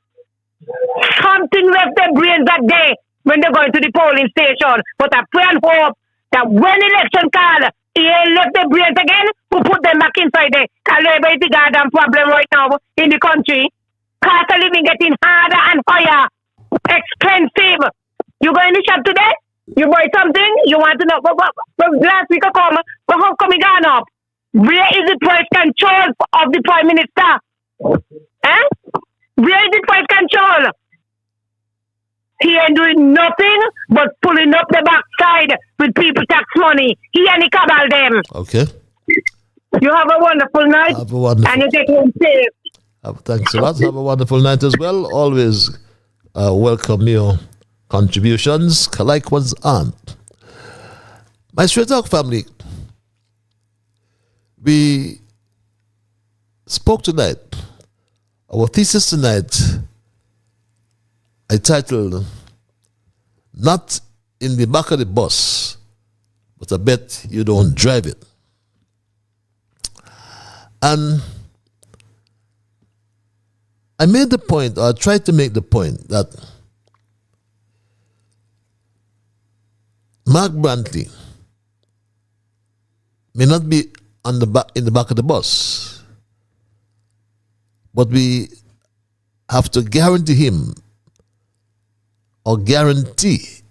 Something left their brains that day when they're going to the polling station. But I pray and hope that when election call, he ain't left their brains again, who put them back inside there. Because labor is the goddamn problem right now in the country. Cost of living getting harder and higher. Expensive. You go in the shop today, you buy something, you want to know, but last week I come, but how come it gone up? Where is the price control of the Prime Minister? Where is the price control? He ain't doing nothing but pulling up the backside with people tax money. He and he cabal them. Okay. You have a wonderful night. Have a wonderful. And you take home safe. Thanks a lot. Have a wonderful night as well. Always welcome your contributions. Kalikwan's Aunt. My Straight Talk family, we spoke tonight. Our thesis tonight, I titled, Not in the Back of the Bus, but I bet you don't drive it. And I made the point, or I tried to make the point, that Mark Brantley may not be in the back of the bus, but we have to guarantee him or guarantee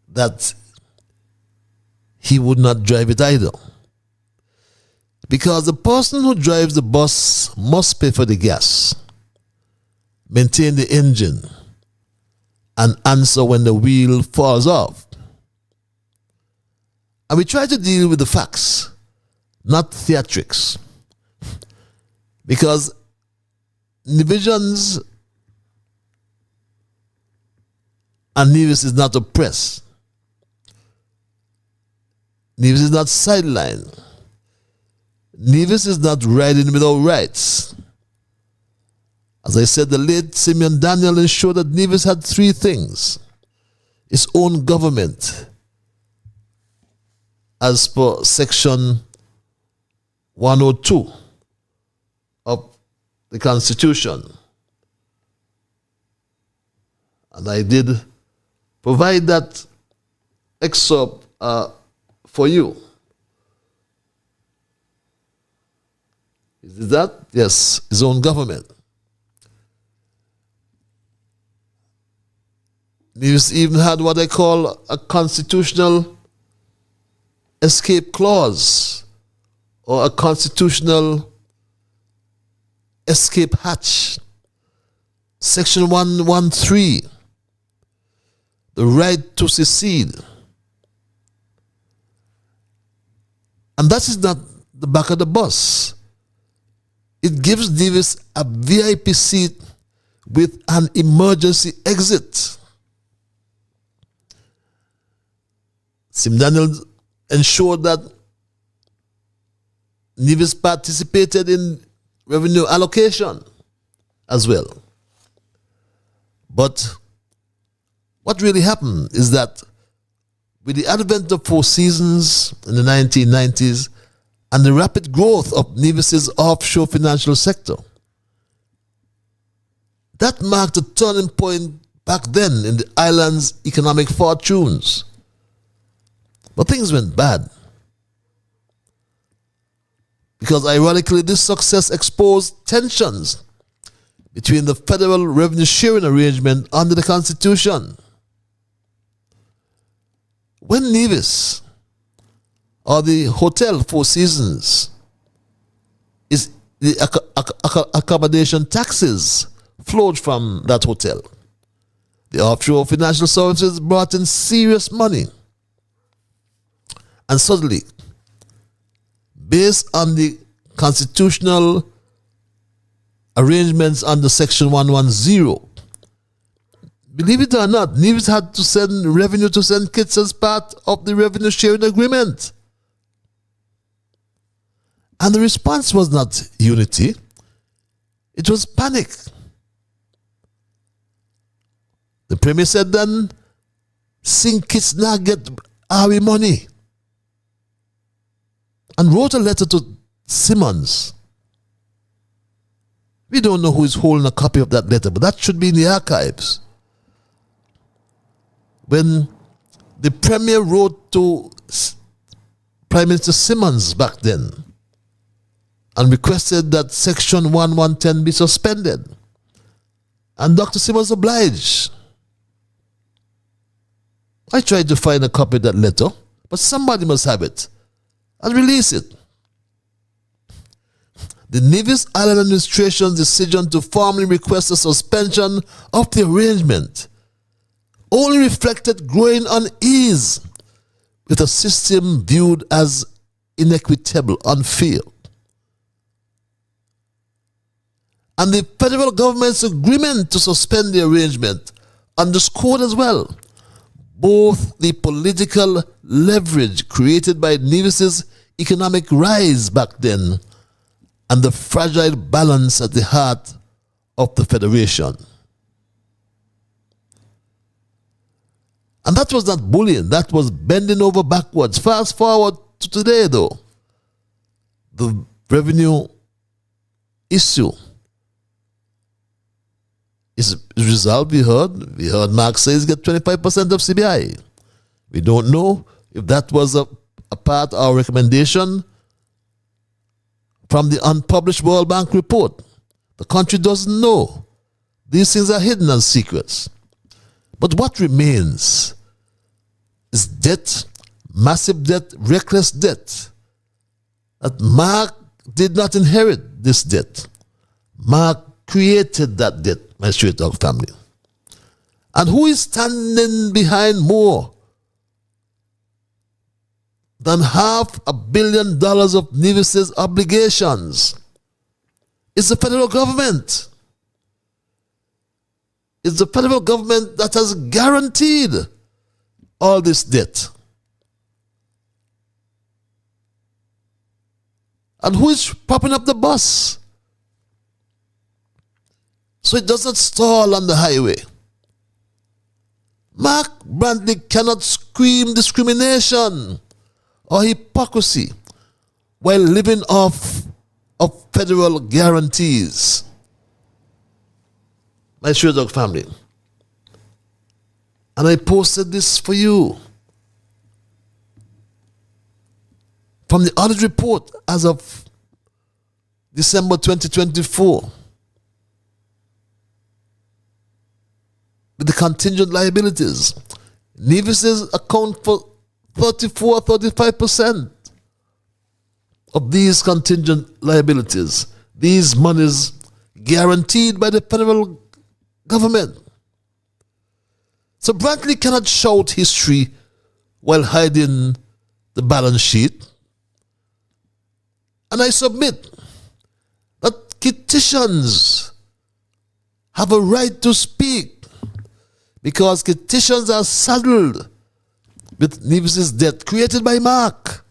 that he would not drive it either. Because the person who drives the bus must pay for the gas, maintain the engine, and answer when the wheel falls off. And we try to deal with the facts, not theatrics. Because Nevisians and Nevis is not oppressed. Nevis is not sidelined. Nevis is not riding without rights. As I said, the late Simeon Daniel ensured that Nevis had three things: its own government, as per Section 102 of the Constitution. And I did provide that excerpt for you. Is that? Yes, his own government. Nevis even had what I call a constitutional escape clause, or a constitutional escape hatch. Section 113, the right to secede. And that is not the back of the bus. It gives Nevis a VIP seat with an emergency exit. Sim Daniel ensured that Nevis participated in revenue allocation as well. But what really happened is that with the advent of Four Seasons in the 1990s and the rapid growth of Nevis's offshore financial sector, that marked a turning point back then in the island's economic fortunes. But things went bad. Because ironically, this success exposed tensions between the federal revenue sharing arrangement under the Constitution. When Nevis, or the Hotel Four Seasons, is the accommodation taxes flowed from that hotel. The offshore financial services brought in serious money. And suddenly, based on the constitutional arrangements under Section 110, believe it or not, Nevis had to send revenue to St. Kitts as part of the revenue sharing agreement. And the response was not unity, it was panic. The Premier said then, St. Kitts now get our money. And wrote a letter to Simmons. We don't know who is holding a copy of that letter, but that should be in the archives. When the Premier wrote to Prime Minister Simmons back then and requested that Section 1110 be suspended, and Dr. Simmons obliged. I tried to find a copy of that letter, but somebody must have it and release it. The Nevis Island Administration's decision to formally request a suspension of the arrangement only reflected growing unease with a system viewed as inequitable, unfair. And the federal government's agreement to suspend the arrangement underscored as well both the political leverage created by Nevis's economic rise back then and the fragile balance at the heart of the Federation. And that was not bullying, that was bending over backwards. Fast forward to today, though. The revenue issue is resolved. We heard Mark says get 25% of CBI. We don't know if that was a part of our recommendation from the unpublished World Bank report. The country doesn't know. These things are hidden as secrets. But what remains is debt, massive debt, reckless debt. that Mark did not inherit this debt. Mark created that debt, my Straight Talk family. And who is standing behind more than $500 million of Nevis's obligations? It's the federal government. It's the federal government that has guaranteed all this debt. And who is propping up the bus so it does not stall on the highway? Mark Brantley cannot scream discrimination or hypocrisy while living off of federal guarantees. My Straight Talk family. And I posted this for you. From the audit report as of December 2024, with the contingent liabilities, Nevis's account for 35% of these contingent liabilities, these monies guaranteed by the federal government. So Brantley cannot shout history while hiding the balance sheet. And I submit that Kittians have a right to speak because Kittians are saddled with Nevis's debt created by Mark.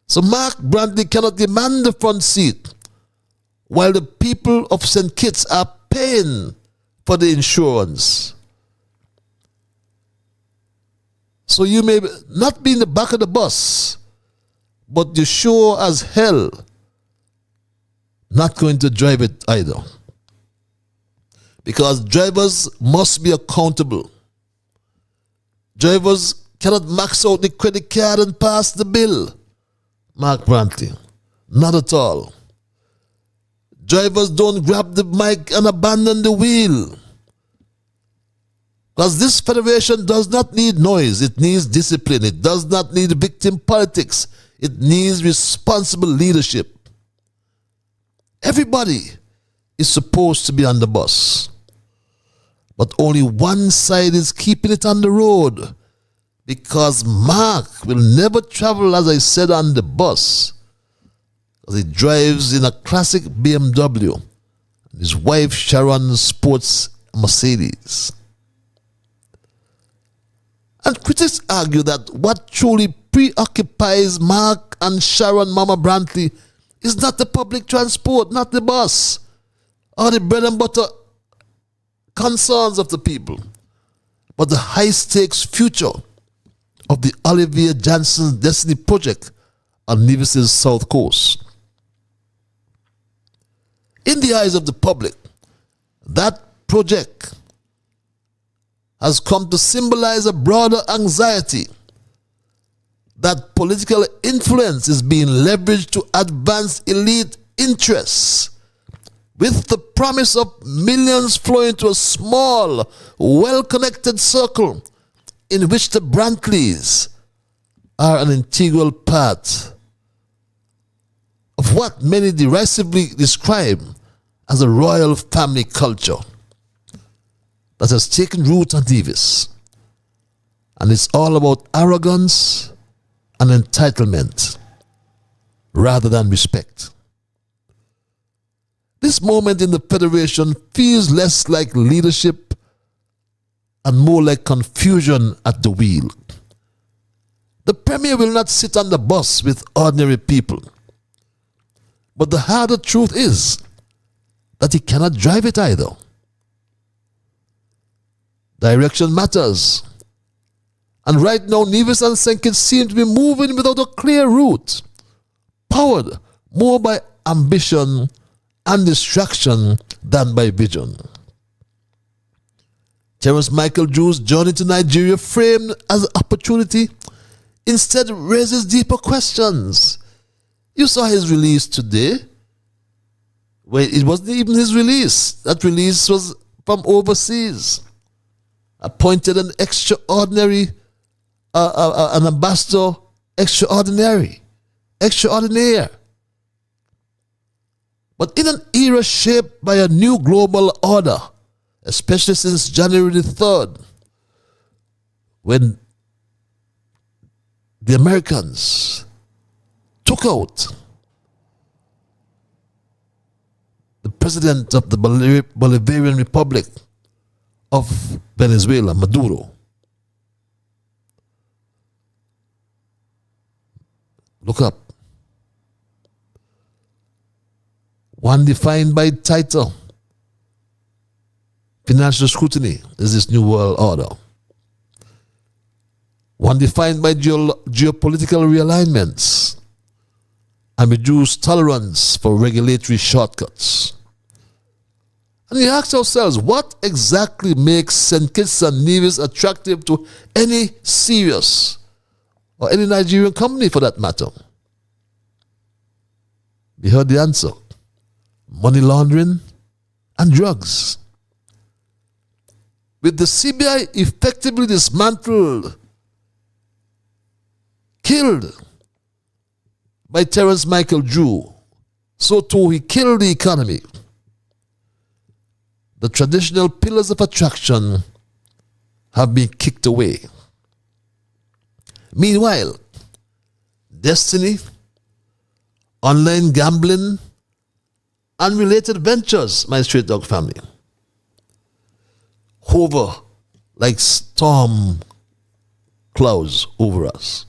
So Mark Brantley cannot demand the front seat while the people of St. Kitts are paying for the insurance. So you may not be in the back of the bus, but you're sure as hell not going to drive it either. Because drivers must be accountable. Drivers cannot max out the credit card and pass the bill. Mark Brantley, not at all. Drivers don't grab the mic and abandon the wheel. Because this federation does not need noise. It needs discipline. It does not need victim politics. It needs responsible leadership. Everybody is supposed to be on the bus. But only one side is keeping it on the road. Because Mark will never travel, as I said, on the bus. Because he drives in a classic BMW. His wife Sharon sports a Mercedes. And critics argue that what truly preoccupies Mark and Sharon Mama Brantley is not the public transport, not the bus, or the bread and butter concerns of the people, but the high-stakes future of the Olivier Johnson's Destiny Project on Nevis's South Coast. In the eyes of the public, that project has come to symbolize a broader anxiety that political influence is being leveraged to advance elite interests, with the promise of millions flowing to a small, well-connected circle in which the Brantleys are an integral part of what many derisively describe as a royal family culture that has taken root on Nevis. And it's all about arrogance and entitlement rather than respect. This moment in the Federation feels less like leadership and more like confusion at the wheel. The Premier will not sit on the bus with ordinary people. But the harder truth is that he cannot drive it either. Direction matters. And right now, Nevis and St. Kitts seem to be moving without a clear route, powered more by ambition and distraction than by vision. Terence Michael Drew's journey to Nigeria, framed as an opportunity, instead raises deeper questions. You saw his release today. Well, it wasn't even his release. That release was from overseas. Appointed an extraordinary, an ambassador extraordinary. extraordinaire. But in an era shaped by a new global order, especially since January the 3rd, when the Americans took out the president of the Bolivarian Republic of Venezuela, Maduro. Look up. One defined by title, financial scrutiny is this new world order. One defined by geopolitical realignments and reduced tolerance for regulatory shortcuts. And we ask ourselves, what exactly makes St. Kitts and Nevis attractive to any serious or any Nigerian company for that matter? We heard the answer. Money laundering and drugs. With the CBI effectively dismantled, killed by Terence Michael Drew, so too he killed the economy. The traditional pillars of attraction have been kicked away. Meanwhile, destiny, online gambling, and related ventures, my straight dog family, hover like storm clouds over us.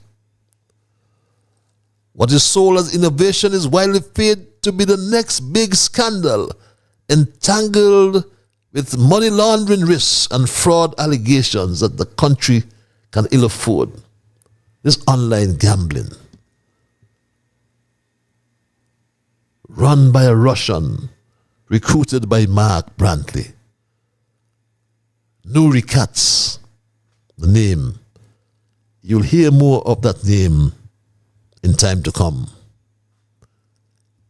What is sold as innovation is widely feared to be the next big scandal, entangled with money laundering risks and fraud allegations that the country can ill afford. This online gambling, run by a Russian, recruited by Mark Brantley. Nuri Katz, the name. You'll hear more of that name in time to come.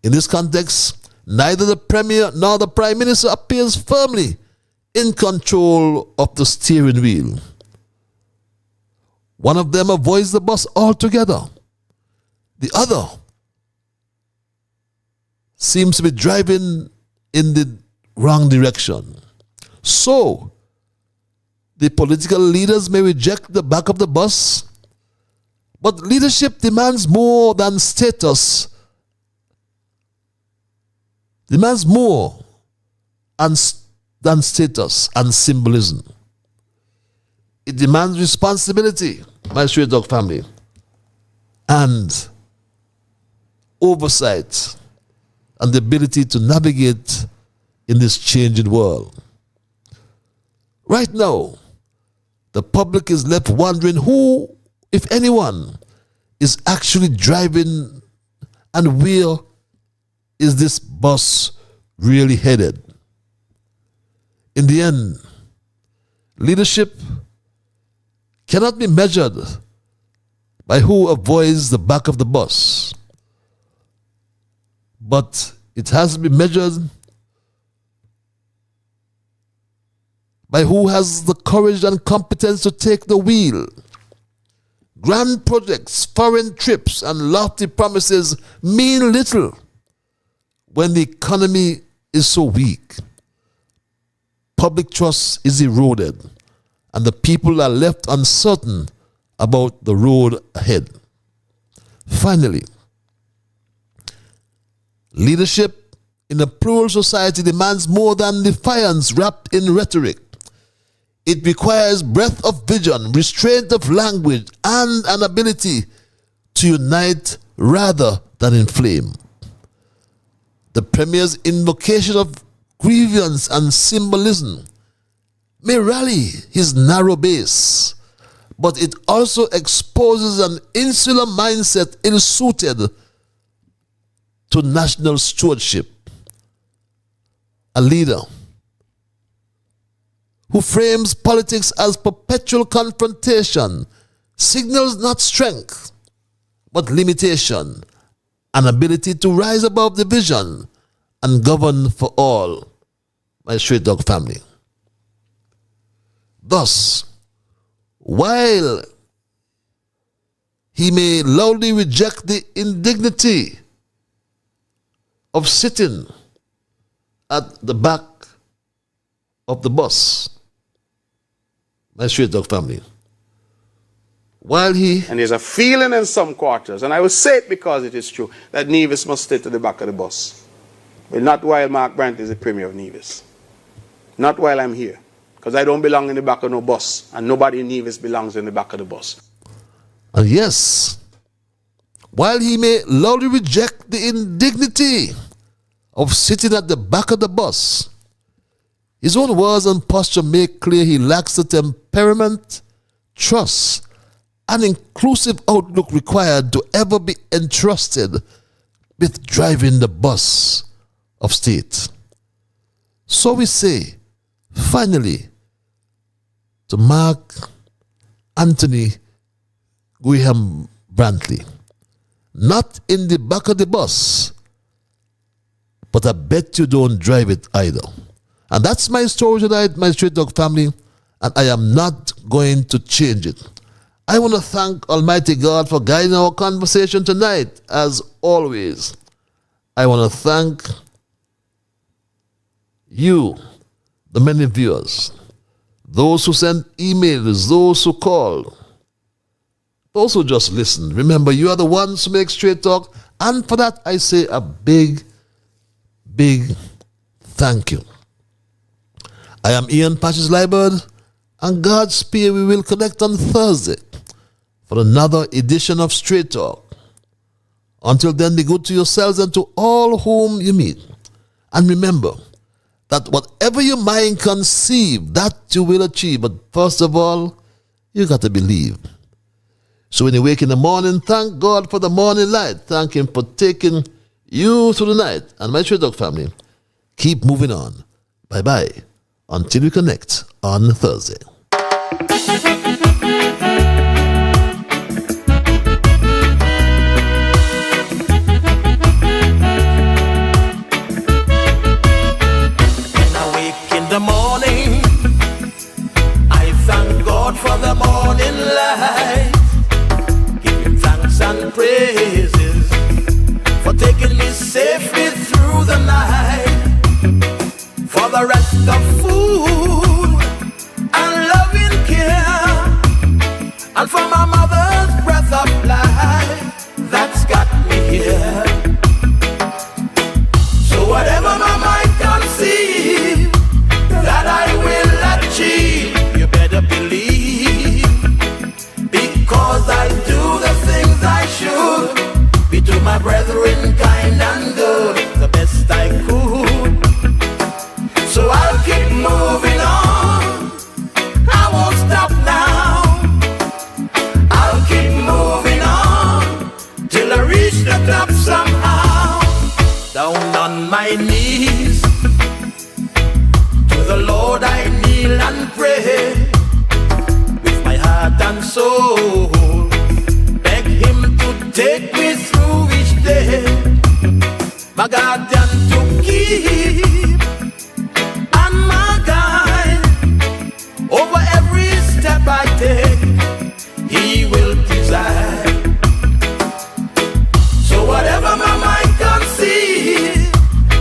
In this context, neither the Premier nor the Prime Minister appears firmly in control of the steering wheel. One of them avoids the bus altogether. The other seems to be driving in the wrong direction. So, the political leaders may reject the back of the bus, but leadership demands more than status, demands more than status and symbolism. It demands responsibility, my straight dog family, and oversight and the ability to navigate in this changing world. Right now, the public is left wondering who, if anyone, is actually driving and where is this bus really headed. In the end, leadership cannot be measured by who avoids the back of the bus, but it has to be measured by who has the courage and competence to take the wheel. Grand projects, foreign trips, and lofty promises mean little when the economy is so weak. Public trust is eroded, and the people are left uncertain about the road ahead. Finally, leadership in a plural society demands more than defiance wrapped in rhetoric. It requires breadth of vision, restraint of language, and an ability to unite rather than inflame. The Premier's invocation of grievance and symbolism may rally his narrow base, but it also exposes an insular mindset ill-suited to national stewardship. A leader who frames politics as perpetual confrontation signals not strength, but limitation, an ability to rise above division and govern for all, my straight dog family. Thus, while he may loudly reject the indignity of sitting at the back of the bus. My straight dog family. While he... And there's a feeling in some quarters, and I will say it because it is true, that Nevis must stay to the back of the bus. But not while Mark Brandt is the Premier of Nevis. Not while I'm here. Because I don't belong in the back of no bus, and nobody in Nevis belongs in the back of the bus. And yes, while he may loudly reject the indignity of sitting at the back of the bus, his own words and posture make clear he lacks the temperament, trust, and inclusive outlook required to ever be entrusted with driving the bus of state. So we say, finally, to Mark Anthony Graham Brantley, not in the back of the bus, but I bet you don't drive it either. And that's my story tonight, my Straight Dog family, and I am not going to change it. I want to thank Almighty God for guiding our conversation tonight, as always. I want to thank you, the many viewers, those who sent emails, those who called, those who just listened. Remember, you are the ones who make Straight Talk, and for that I say a big, big thank you. I am Ian Patches Liebert, and God's spear we will connect on Thursday for another edition of Straight Talk. Until then, be good to yourselves and to all whom you meet. And remember that whatever your mind conceive, that you will achieve. But first of all, you got to believe. So when you wake in the morning, thank God for the morning light. Thank Him for taking you through the night. And my Straight Talk family, keep moving on. Bye-bye. Until we connect on Thursday. In the morning, I thank God for the morning light. Give Him thanks and praises for taking me safely through the night. For the rest of food and loving care, and for my mother's breath of life that's got me here. So whatever my mind conceives that I will achieve, you better believe, because I do the things I should, be to my brethren kind and good, the best I could. So I'll keep moving on, I won't stop now. I'll keep moving on till I reach the top somehow. Down on my knees to the Lord I kneel and pray, with my heart and soul, beg Him to take me through each day. My guardian to keep and my guide, over every step I take, He will preside. So whatever my mind conceives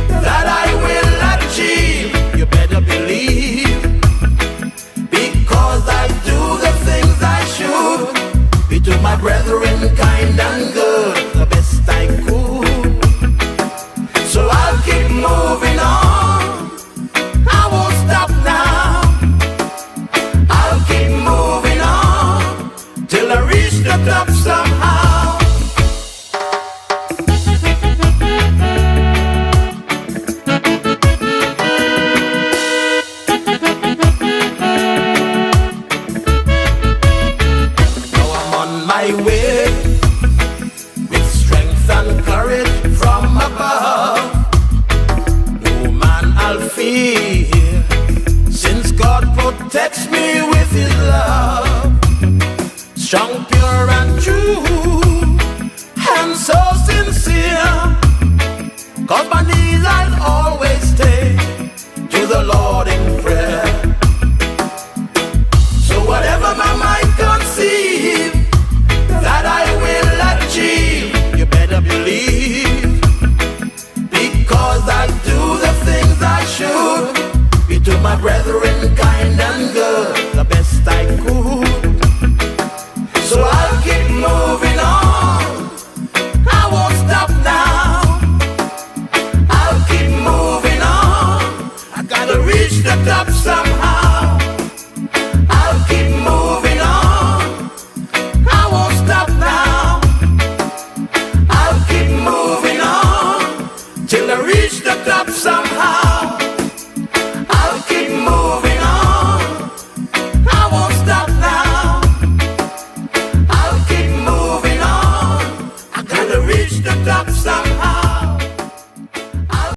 that I will achieve, you better believe, because I do the things I should, be to my brethren kind and good, the best I could. So I'll keep moving on, I won't stop now. I'll keep moving on till I reach the top side. I should be to my brethren kind and good, the best I could.